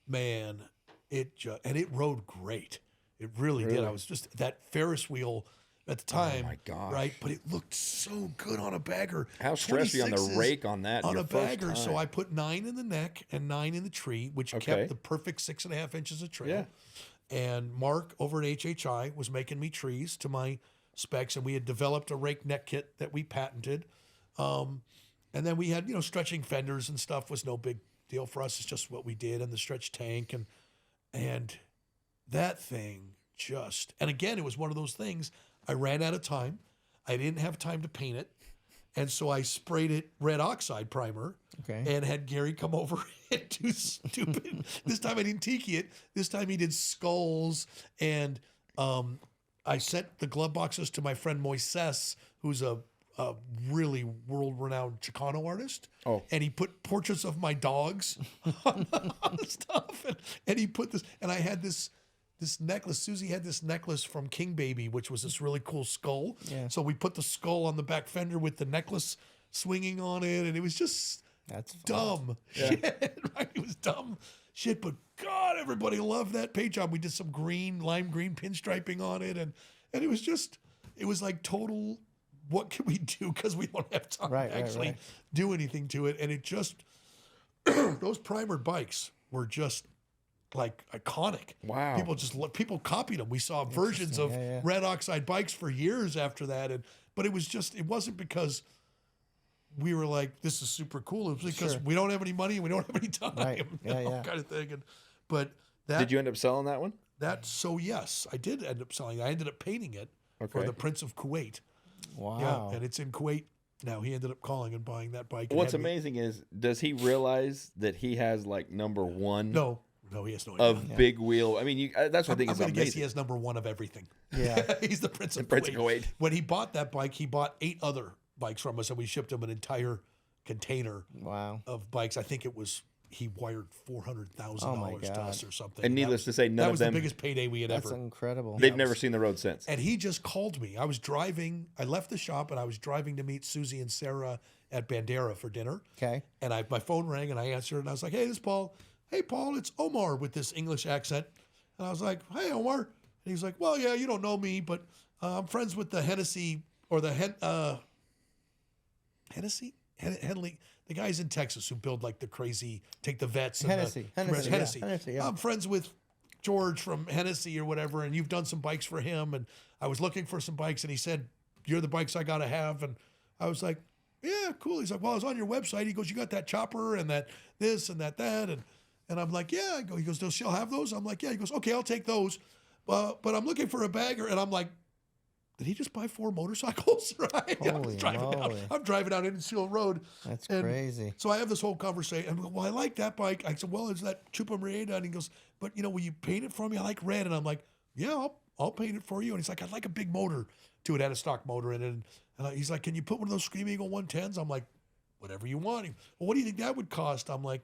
man, it rode great. It really did. I was just that Ferris wheel at the time, right? But it looked so good on a bagger. How stressed you on the rake on that? On a bagger. So I put 9 in the neck and 9 in the tree, which kept the perfect 6.5 inches of trail. Yeah. And Mark over at HHI was making me trees to my specs, and we had developed a rake neck kit that we patented. And then we had, stretching fenders and stuff was no big deal for us. It's just what we did, and the stretch tank and that thing and again, it was one of those things. I ran out of time. I didn't have time to paint it. And so I sprayed it red oxide primer and had Gary come over and do stupid. This time I didn't tiki it. This time he did skulls. And I sent the glove boxes to my friend Moises, who's a really world-renowned Chicano artist. Oh. And he put portraits of my dogs on the stuff. And he put this, and I had this necklace. Susie had this necklace from King Baby, which was this really cool skull. Yeah. So we put the skull on the back fender with the necklace swinging on it. And it was just dumb shit. Right? It was dumb shit. But God, everybody loved that paint job. We did some lime green pinstriping on it. And it was like total... What can we do? Because we don't have time to actually do anything to it. And it just, those primered bikes were just like iconic. Wow. People copied them. We saw versions of red oxide bikes for years after that. But it wasn't because we were like, this is super cool. It was because we don't have any money and we don't have any time. Right. Kind of thing. But did you end up selling that one? Yes, I did end up selling it. I ended up painting it for the Prince of Kuwait. Wow. Yeah, and it's in Kuwait now. He ended up calling and buying that bike. What's amazing is, does he realize that he has like number one? No, he has no idea. Of big wheel. I mean, that's what I think is amazing. I'm going to guess he has number one of everything. Yeah. He's the Prince of Kuwait. When he bought that bike, he bought 8 other bikes from us, and we shipped him an entire container of bikes. I think he wired $400,000 to us or something. And needless to say, none of them... That was the biggest payday we had ever... That's incredible. They've never seen the road since. And he just called me. I left the shop, and I was driving to meet Susie and Sarah at Bandera for dinner. Okay. And my phone rang, and I answered, and I was like, hey, this is Paul. Hey, Paul, it's Omar with this English accent. And I was like, hey, Omar. And he's like, well, yeah, you don't know me, but I'm friends with the Hennessy, or the Hennessy? Henley... The guys in Texas who build like the crazy, take the vets. Hennessy. Yeah. I'm friends with George from Hennessy or whatever, and you've done some bikes for him. And I was looking for some bikes, and he said, you're the bikes I got to have. And I was like, yeah, cool. He's like, well, I was on your website. He goes, you got that chopper and that this and that. And I'm like, yeah. He goes, does she have those? I'm like, yeah. He goes, okay, I'll take those. But I'm looking for a bagger. And I'm like, did he just buy 4 motorcycles? Right? I'm driving out Innisfield Road. That's crazy. So I have this whole conversation. And well, I like that bike. I said, well, is that Chupa Mireda? And he goes, but will you paint it for me? I like red. And I'm like, yeah, I'll paint it for you. And he's like, I'd like a big motor to it. Had a stock motor in it. And he's like, can you put one of those Scream Eagle 110s? I'm like, whatever you want. Well, what do you think that would cost? I'm like,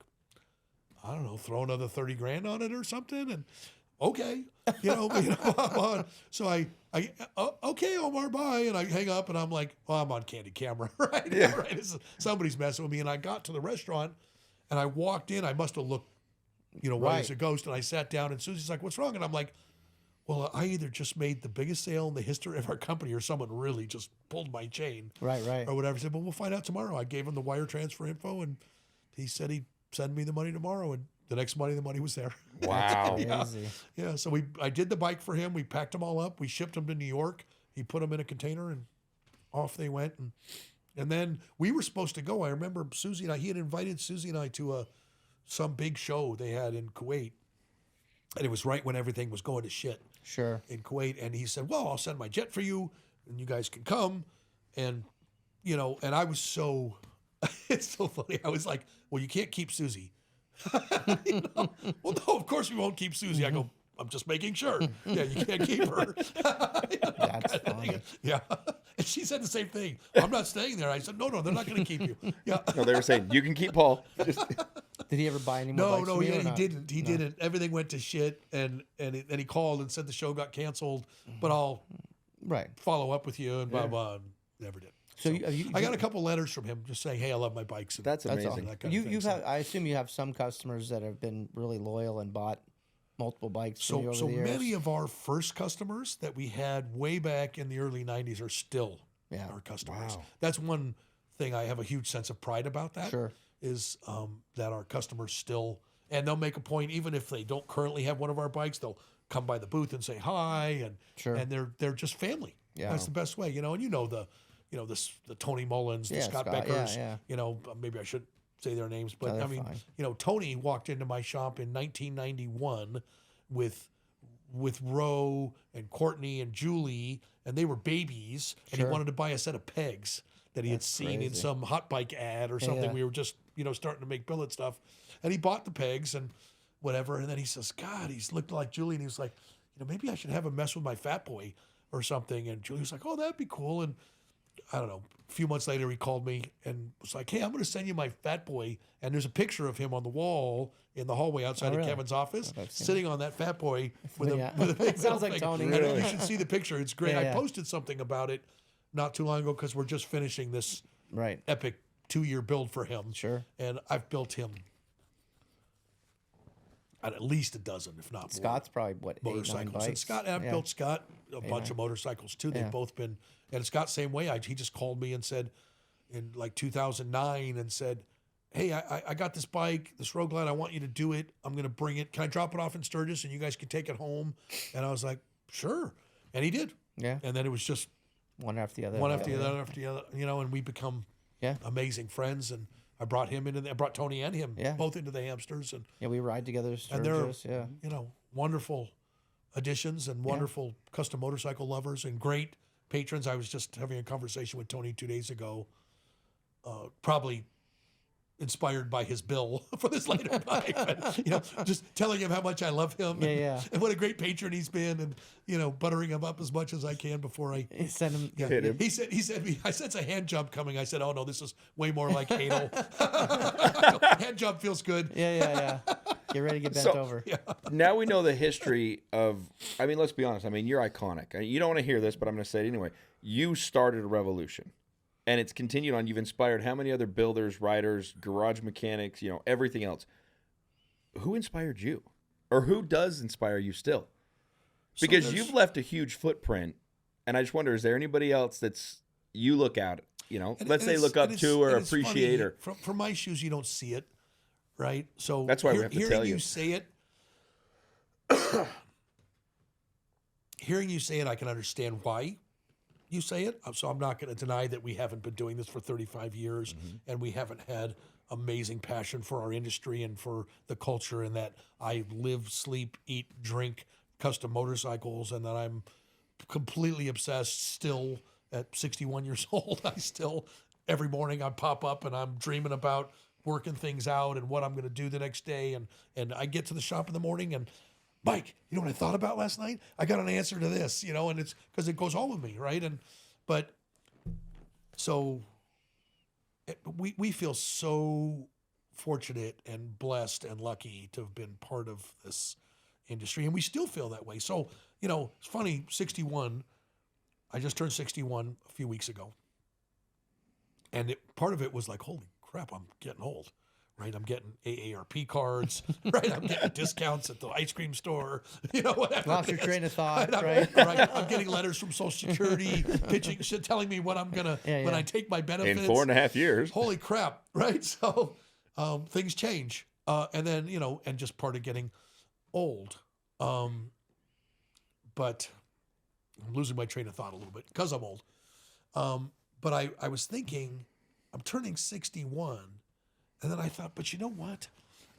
I don't know, throw another 30 grand on it or something. And okay, I'm on. So okay, Omar, bye. And I hang up and I'm like, well, I'm on candid camera, right? Yeah. Right. Somebody's messing with me. And I got to the restaurant and I walked in. I must have looked, white as a ghost. And I sat down and Susie's like, what's wrong? And I'm like, well, I either just made the biggest sale in the history of our company or someone really just pulled my chain. Right. Or whatever. I said, well, we'll find out tomorrow. I gave him the wire transfer info and he said he'd send me the money tomorrow. And the next Monday, the money was there. Wow. Yeah. So I did the bike for him. We packed them all up. We shipped them to New York. He put them in a container and off they went. And then we were supposed to go. I remember Susie and he had invited Susie and I to some big show they had in Kuwait. And it was right when everything was going to shit. Sure. In Kuwait. And he said, well, I'll send my jet for you and you guys can come. And, and I was so, it's so funny. I was like, well, you can't keep Susie. Well, no, of course we won't keep Susie. I go, I'm just making sure. Yeah, you can't keep her. That's funny. Yeah. And she said the same thing. I'm not staying there. I said, no, they're not going to keep you. Yeah. No, they were saying, you can keep Paul. Just... Did he ever buy any more bikes No, from you or he not? didn't. He didn't. Everything went to shit. And he called and said the show got canceled, but I'll follow up with you and blah, blah. Never did. So I got a couple letters from him just saying, hey, I love my bikes. And That's amazing. awesome. that kind of thing. You've had, I assume you have some customers that have been really loyal and bought multiple bikes from you over the years. Many of our first customers that we had way back in the early 90s are still our customers. Wow. That's one thing I have a huge sense of pride about that. Sure. Is that our customers still, and they'll make a point, even if they don't currently have one of our bikes, they'll come by the booth and say hi, and they're just family. Yeah. That's the best way, the Tony Mullins, the Scott Beckers, maybe I should say their names, but No, I mean, fine. Tony walked into my shop in 1991 with Roe and Courtney and Julie, and they were babies, and he wanted to buy a set of pegs that he had seen in some hot bike ad or something. Yeah. We were just, starting to make billet stuff, and he bought the pegs and whatever, and then he says, God, he's looked like Julie, and he was like, maybe I should have him mess with my Fat Boy or something, and Julie was like, oh, that'd be cool, and I don't know, a few months later, he called me and was like, hey, I'm going to send you my Fat Boy. And there's a picture of him on the wall in the hallway outside of Kevin's office, sitting on that Fat Boy with a big Sounds like thing. Tony. And you should see the picture. It's great. Yeah, I posted something about it not too long ago because we're just finishing this epic 2-year build for him. Sure. And I've built him at least a dozen, if not more. Scott's probably, 8, 9 motorcycles. bikes? And I've built Scott a bunch of motorcycles too. They've both been, and Scott same way. He just called me and said in like 2009 and said, hey, I got this bike, this Road Glide. I want you to do it. I'm going to bring it. Can I drop it off in Sturgis and you guys can take it home? And I was like, sure. And he did. Yeah. And then it was just one after the other. one after the other, and we become amazing friends. And I brought him into I brought Tony and him both into the Hamsters. And we ride together to Sturgis. And they're, wonderful additions and wonderful custom motorcycle lovers and great patrons. I was just having a conversation with Tony 2 days ago, probably inspired by his bill for this later bike, but, just telling him how much I love him and what a great patron he's been, and buttering him up as much as I can before I send him. He said I sense a hand jump coming. I said, oh no, this is way more like anal. Hand jump feels good. Yeah. Get ready to get bent over. Yeah. Now we know the history of, let's be honest. You're iconic. You don't want to hear this, but I'm going to say it anyway. You started a revolution. And it's continued on. You've inspired how many other builders, riders, garage mechanics, everything else. Who inspired you? Or who does inspire you still? Because you've left a huge footprint. And I just wonder, is there anybody else that's you look at, let's say look up to or appreciate? Or from my shoes, you don't see it, right? So that's why we have to tell you. Hearing you say it, I can understand why you say it. So I'm not going to deny that we haven't been doing this for 35 years and we haven't had amazing passion for our industry and for the culture, and that I live, sleep, eat, drink custom motorcycles, and that I'm completely obsessed still at 61 years old. I still, every morning I pop up and I'm dreaming about working things out and what I'm going to do the next day. And I get to the shop in the morning and, Mike, you know what I thought about last night? I got an answer to this, and it's because it goes on with me, right? So we feel so fortunate and blessed and lucky to have been part of this industry, and we still feel that way. So, it's funny, 61, I just turned 61 a few weeks ago. And part of it was like, holy crap, I'm getting old, right? I'm getting AARP cards, right? I'm getting discounts at the ice cream store, whatever. Lost your train of thought, right? Right. I'm getting letters from Social Security telling me what I'm going to, when I take my benefits. In 4.5 years. Holy crap, right? So things change. And then, and just part of getting old. But I'm losing my train of thought a little bit because I'm old. But I was thinking, I'm turning 61, and then I thought, but you know what?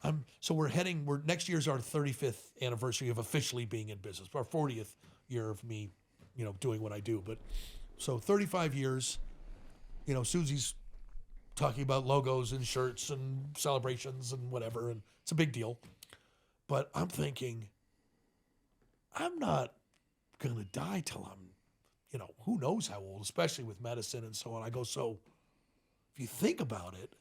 Next year's our 35th anniversary of officially being in business, our 40th year of me, doing what I do. But so 35 years, Susie's talking about logos and shirts and celebrations and whatever, and it's a big deal. But I'm thinking, I'm not going to die till I'm, who knows how old, especially with medicine and so on. I go, so if you think about it,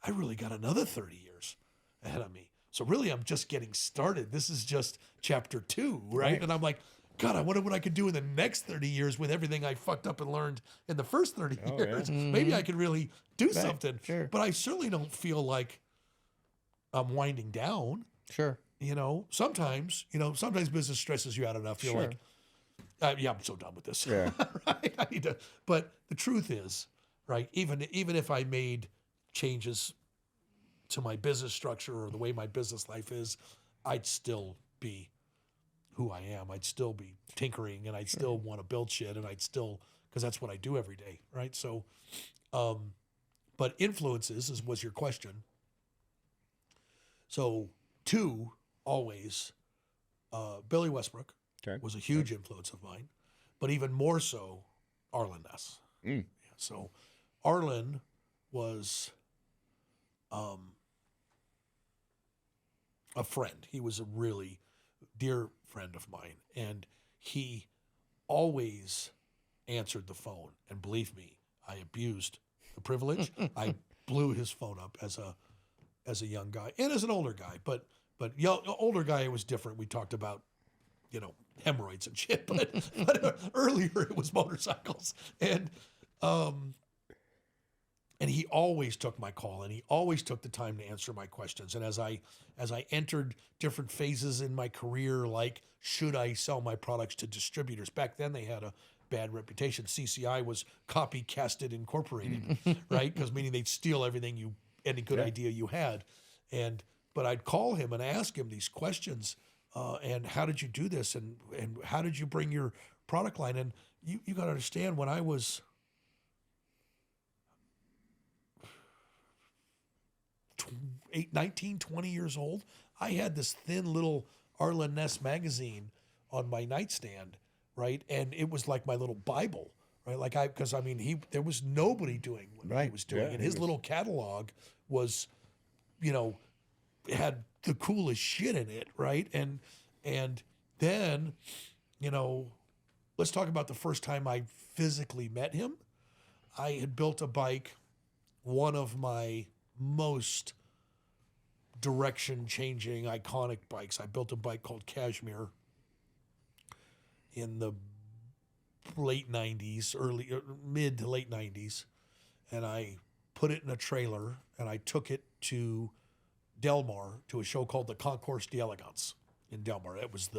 I really got another 30 years ahead of me. So really, I'm just getting started. This is just chapter 2, right? And I'm like, God, I wonder what I could do in the next 30 years with everything I fucked up and learned in the first 30 years. Yeah. Maybe I could really do something. Sure. But I certainly don't feel like I'm winding down. Sure. Sometimes business stresses you out enough. You're like, I'm so done with this. Yeah. Right? I need to. But the truth is, right, even if I made changes to my business structure or the way my business life is, I'd still be who I am. I'd still be tinkering, and I'd still want to build shit, and because that's what I do every day, right? So, but influences was your question. So 2, always, Billy Westbrook was a huge influence of mine, but even more so, Arlen Ness. Yeah, so Arlen was a friend. He was a really dear friend of mine, and he always answered the phone. And believe me, I abused the privilege. I blew his phone up as a young guy and as an older guy, but older guy, it was different. We talked about, hemorrhoids and shit, but earlier it was motorcycles. And he always took my call, and he always took the time to answer my questions. And as I entered different phases in my career, like, should I sell my products to distributors? Back then they had a bad reputation. CCI was copycasted incorporated, right? Because meaning they'd steal everything any good idea you had. But I'd call him and ask him these questions. And how did you do this? And how did you bring your product line? And you got to understand, when I was 19, 20 years old, I had this thin little Arlen Ness magazine on my nightstand, right? And it was like my little Bible, right? Like there was nobody doing what he was doing. And his little catalog was, had the coolest shit in it, right? And then, let's talk about the first time I physically met him. I had built a bike, one of my most direction-changing, iconic bikes. I built a bike called Cashmere in the late 90s, mid to late 90s, and I put it in a trailer, and I took it to Del Mar to a show called the Concours d'Elegance in Del Mar. It was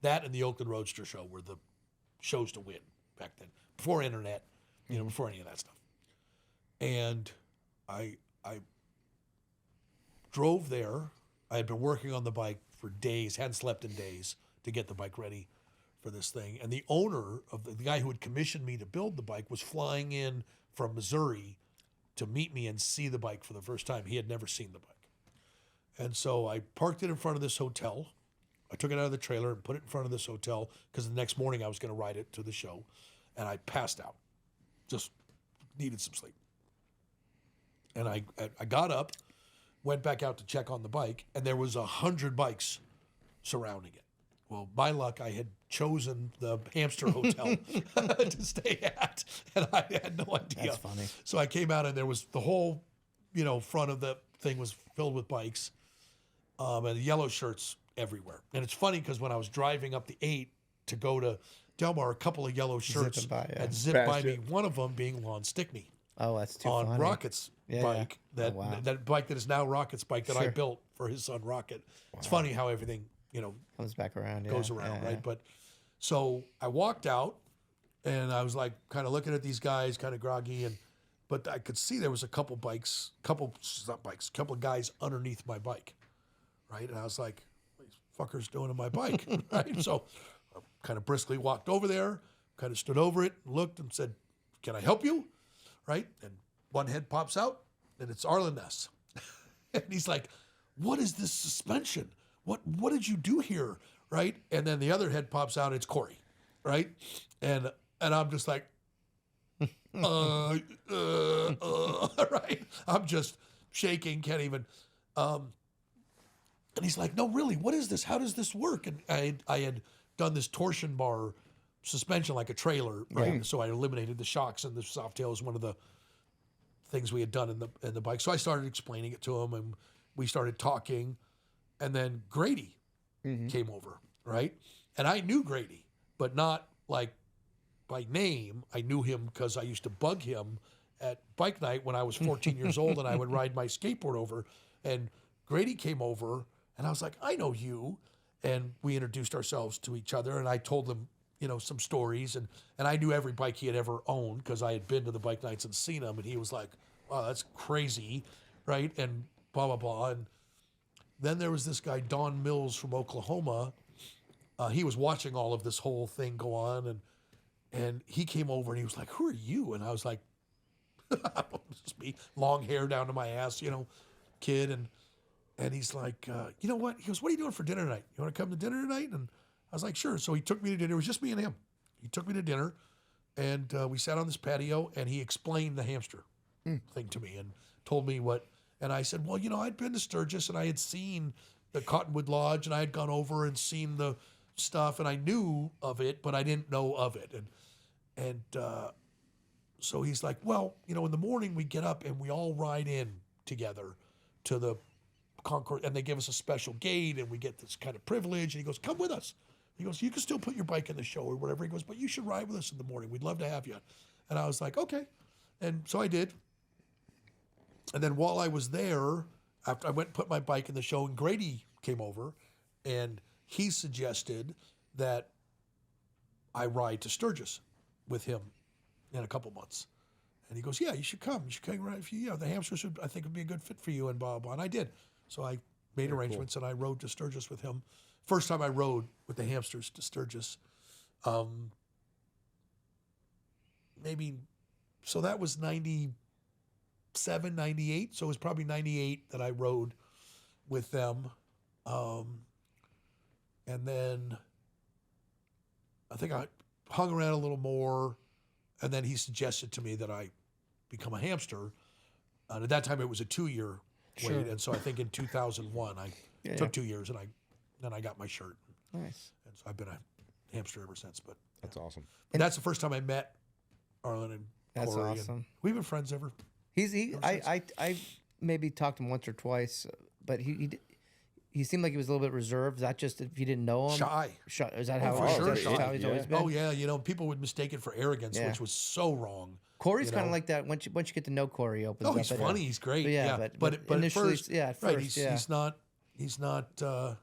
that and the Oakland Roadster show were the shows to win back then, before internet, before any of that stuff. And I drove there. I had been working on the bike for days, hadn't slept in days to get the bike ready for this thing. And the owner of the guy who had commissioned me to build the bike was flying in from Missouri to meet me and see the bike for the first time. He had never seen the bike. And so I parked it in front of this hotel. I took it out of the trailer and put it in front of this hotel because the next morning I was going to ride it to the show. And I passed out. Just needed some sleep. And I got up, went back out to check on the bike, and there was 100 bikes surrounding it. Well, my luck, I had chosen the Hamster Hotel to stay at, and I had no idea. That's funny. So I came out, and there was the whole front of the thing was filled with bikes, and yellow shirts everywhere. And it's funny because when I was driving up the 8 to go to Del Mar, a couple of yellow shirts Zipping by, yeah. had zipped by Passed me. you. One of them being Lon Stickney Oh, that's too on funny. Rocket's bike. Yeah. That Oh, wow. that bike that is now Rocket's bike that I Sure. built for his son Rocket. It's funny how everything Comes back around. goes yeah. around, Yeah, right? But so I walked out, and I was like kind of looking at these guys, kind of groggy, but I could see there was a couple of guys underneath my bike, right? And I was like, what are these fuckers doing to my bike, right? So I kind of briskly walked over there, kind of stood over it, looked, and said, "Can I help you?" Right? And one head pops out, and it's Arlen Ness, and he's like, "What is this suspension? What did you do here?" Right? And then the other head pops out, it's Corey, right? And I'm just like, right? I'm just shaking, can't even. And he's like, "No, really, what is this? How does this work?" And I had done this torsion bar suspension like a trailer, right? So I eliminated the shocks, and the soft tail is one of the things we had done in the bike. So I started explaining it to him, and we started talking, and then Grady came over, right? And I knew Grady, but not like by name. I knew him because I used to bug him at bike night when I was 14 years old, and I would ride my skateboard over. And Grady came over, and I was like, "I know you." And we introduced ourselves to each other, and I told him, some stories. And I knew every bike he had ever owned because I had been to the bike nights and seen him. And he was like, "Wow, that's crazy," right? And blah, blah, blah. And then there was this guy, Don Mills from Oklahoma. He was watching all of this whole thing go on, and he came over and he was like, "Who are you?" And I was like, "Just me, long hair down to my ass, kid." And he's like, "You know what?" He goes, "What are you doing for dinner tonight? You want to come to dinner tonight?" And I was like, "Sure." So he took me to dinner. It was just me and him. He took me to dinner, and we sat on this patio, and he explained the hamster thing to me and told me what. And I said, "Well, I'd been to Sturgis, and I had seen the Cottonwood Lodge, and I had gone over and seen the stuff, and I knew of it, but I didn't know of it." And so he's like, "Well, in the morning we get up and we all ride in together to the Concord, and they give us a special gate, and we get this kind of privilege." And he goes, "Come with us." He goes, "You can still put your bike in the show or whatever." He goes, "But you should ride with us in the morning. We'd love to have you." And I was like, "Okay." And so I did. And then while I was there, after I went and put my bike in the show, and Grady came over, and he suggested that I ride to Sturgis with him in a couple months. And he goes, "Yeah, you should come. You should come ride for you. Yeah, the Hamsters I think would be a good fit for you," and blah, blah. And I did. So I made arrangements, and I rode to Sturgis with him. First time I rode with the Hamsters to Sturgis. So that was 97, 98. So it was probably 98 that I rode with them. And then I think I hung around a little more, and then he suggested to me that I become a hamster. And at that time, it was a 2-year Sure. wait. And so I think in 2001, I took 2 years, and then I got my shirt. Nice. And so I've been a hamster ever since. But That's awesome. that's the first time I met Arlen and That's Corey. And awesome. we've been friends ever. I maybe talked to him once or twice, but he seemed like he was a little bit reserved. Is that just if you didn't know him? Shy. Is that how, for is sure, that shy. how he's always been? Oh, yeah. People would mistake it for arrogance, Yeah. which was so wrong. Corey's you kind know. of like that. Once you get to know Corey, he opens Oh, up. he's at funny. He's great. But Yeah, but at initially, first, yeah, at right. first, He's not. He's not that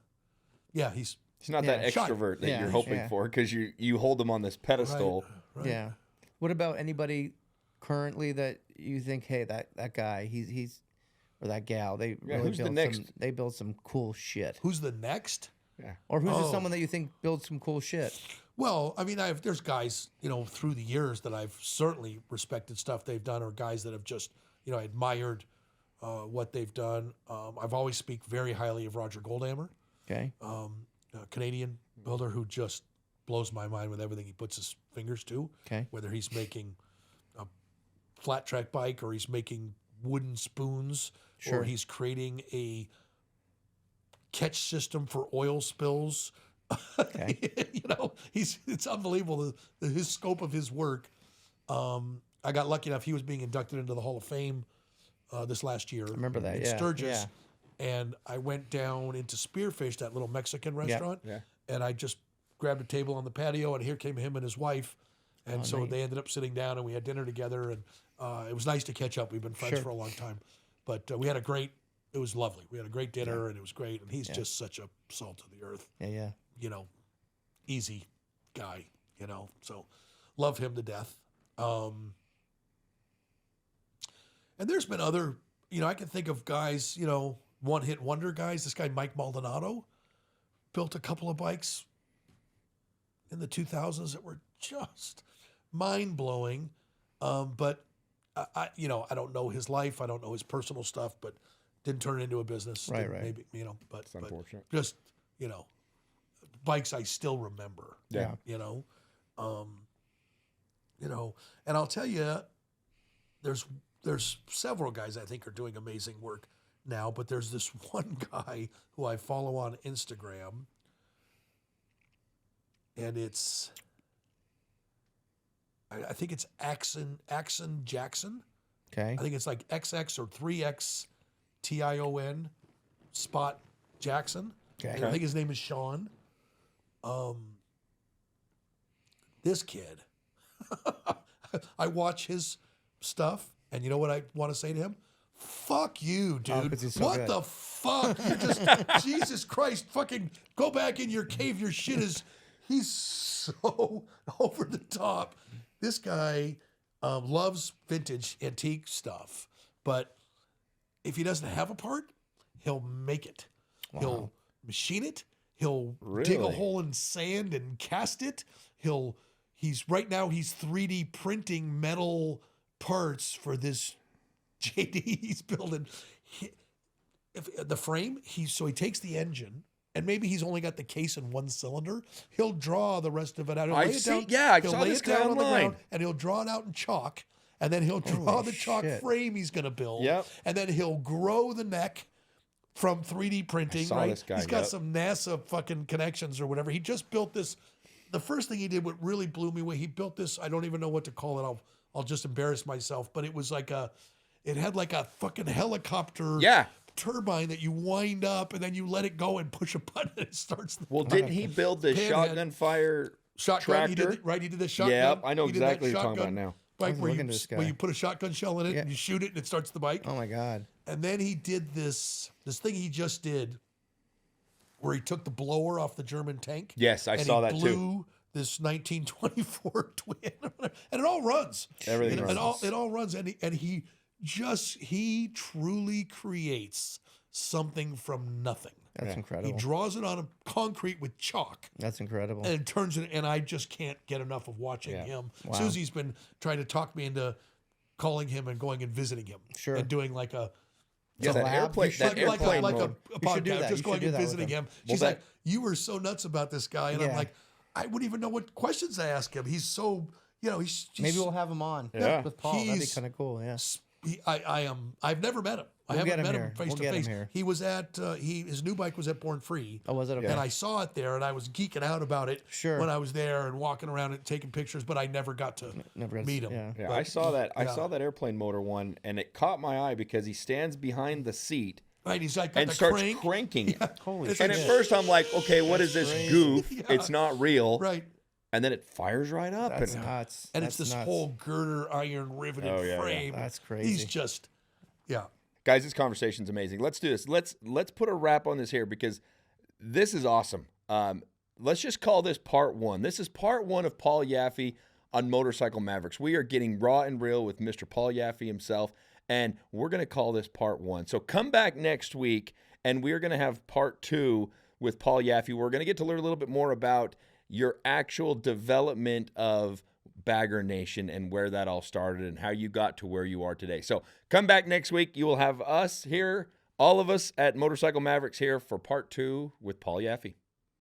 Yeah. extrovert that Yeah. you're hoping Yeah. for because you hold him on this pedestal. Right. Yeah. What about anybody currently that you think, hey, that guy, he's or that gal, they really who's the build next? they build some cool shit. Who's the next? Or who's just Oh. someone that you think builds some cool shit? Well, I mean, there's guys, through the years that I've certainly respected stuff they've done, or guys that have just, admired what they've done. I've always speak very highly of Roger Goldhammer, Okay. a Canadian builder who just blows my mind with everything he puts his fingers to. Okay. Whether he's making a flat track bike, or he's making wooden spoons, Sure. or he's creating a catch system for oil spills. Okay. It's unbelievable his scope of his work. I got lucky enough; he was being inducted into the Hall of Fame this last year. I remember that, in yeah, Sturgis, and I went down into Spearfish, that little Mexican restaurant, and I just grabbed a table on the patio, and here came him and his wife, and so they ended up sitting down, and we had dinner together, and it was nice to catch up. We've been friends for a long time, but we had it was lovely. We had a great dinner, and it was great, and he's just such a salt of the earth. Yeah. You know, easy guy, you know, so love him to death. And there's been other, you know, I can think of guys, you know, one-hit wonder guys. This guy, Mike Maldonado, built a couple of bikes in the 2000s that were just mind-blowing. But, I don't know his life. I don't know his personal stuff, but didn't turn it into a business. Right. Maybe, you know, but It's unfortunate. just, you know, bikes I still remember. Yeah. You know, and I'll tell you, there's several guys I think are doing amazing work now, but there's this one guy who I follow on Instagram, and it's, I think it's Axon Jackson. Okay. I think it's like XX or 3XTION Spot Jackson. Okay. And I think his name is Sean. This kid, I watch his stuff, and you know what I want to say to him? Fuck you, dude. 'cause he's so what good. the fuck? You just, Jesus Christ, fucking go back in your cave. Your shit is, he's so over the top. This guy loves vintage antique stuff, but if he doesn't have a part, he'll make it. Wow. He'll machine it. He'll dig a Really? hole in sand and cast it. He's right now 3D printing metal parts for this JD he's building. The frame, he takes the engine, and maybe he's only got the case in one cylinder. He'll draw the rest of it out. He'll I lay it see- down, yeah, I he'll saw lay this it guy down on the online. ground, and he'll draw it out in chalk, and then he'll draw Holy the chalk shit. frame he's going to build. Yep. And then he'll grow the neck from 3D printing, saw right? this guy, He's got yep. some NASA fucking connections or whatever. He just built this. The first thing he did, what really blew me away, he built this, I don't even know what to call it. I'll just embarrass myself, but it was like it had like a fucking helicopter turbine that you wind up and then you let it go and push a button and it starts the Well, didn't he build the Pinhead. shotgun fire shotgun. He tractor? did, right? He did the shotgun. Yeah, I know He did that exactly what you're talking about shotgun now. Bike was where looking at this guy. you put a shotgun shell in it Yeah. and you shoot it and it starts the bike. Oh my God. And then he did this thing he just did where he took the blower off the German tank. Yes, I and saw he that blew too. this 1924 twin, and it all runs. Everything it runs. all runs, and he truly creates something from nothing. That's He incredible. draws it on a concrete with chalk. That's incredible. And it turns it, and I just can't get enough of watching him. Wow. Susie's been trying to talk me into calling him and going and visiting him. Sure. And doing like a Yeah, that collab. airplane, that airplane like a mode. You should do podcast, that. just You going should do and that with visiting him. him. She's that- like, you were so nuts about this guy. And I'm Yeah. like, I wouldn't even know what questions to ask him. He's so, he's Maybe we'll have him on Yeah. with Paul. That'd be He's- kind of cool. Yeah. I've never met him. I We'll get haven't him met him here. face We'll to get him face. here. He was at his new bike was at Born Free. Oh, was it okay? And I saw it there, and I was geeking out about it Sure. when I was there and walking around and taking pictures, but I never got to Never got to meet see- him. yeah. Yeah, But I saw that. I yeah. saw that airplane motor one, and it caught my eye because he stands behind the seat Right, he's like got and the starts crank. cranking. Holy It's shit. And at like- first, I'm like, okay, what is this crazy. goof? Yeah. It's not real. Right. And then it fires right up. That's and nuts. And That's it's this nuts. whole girder iron riveted Oh, yeah, yeah. frame. That's crazy. He's just, yeah. guys, this conversation's amazing. Let's do this. Let's put a wrap on this here because this is awesome. Let's just call this part one. This is part one of Paul Yaffe on Motorcycle Mavericks. We are getting raw and real with Mr. Paul Yaffe himself, and we're going to call this part one. So come back next week, and we're going to have part two with Paul Yaffe. We're going to get to learn a little bit more about your actual development of Bagger Nation and where that all started and how you got to where you are today. So come back next week. You will have us here, all of us at Motorcycle Mavericks here for part two with Paul Yaffe.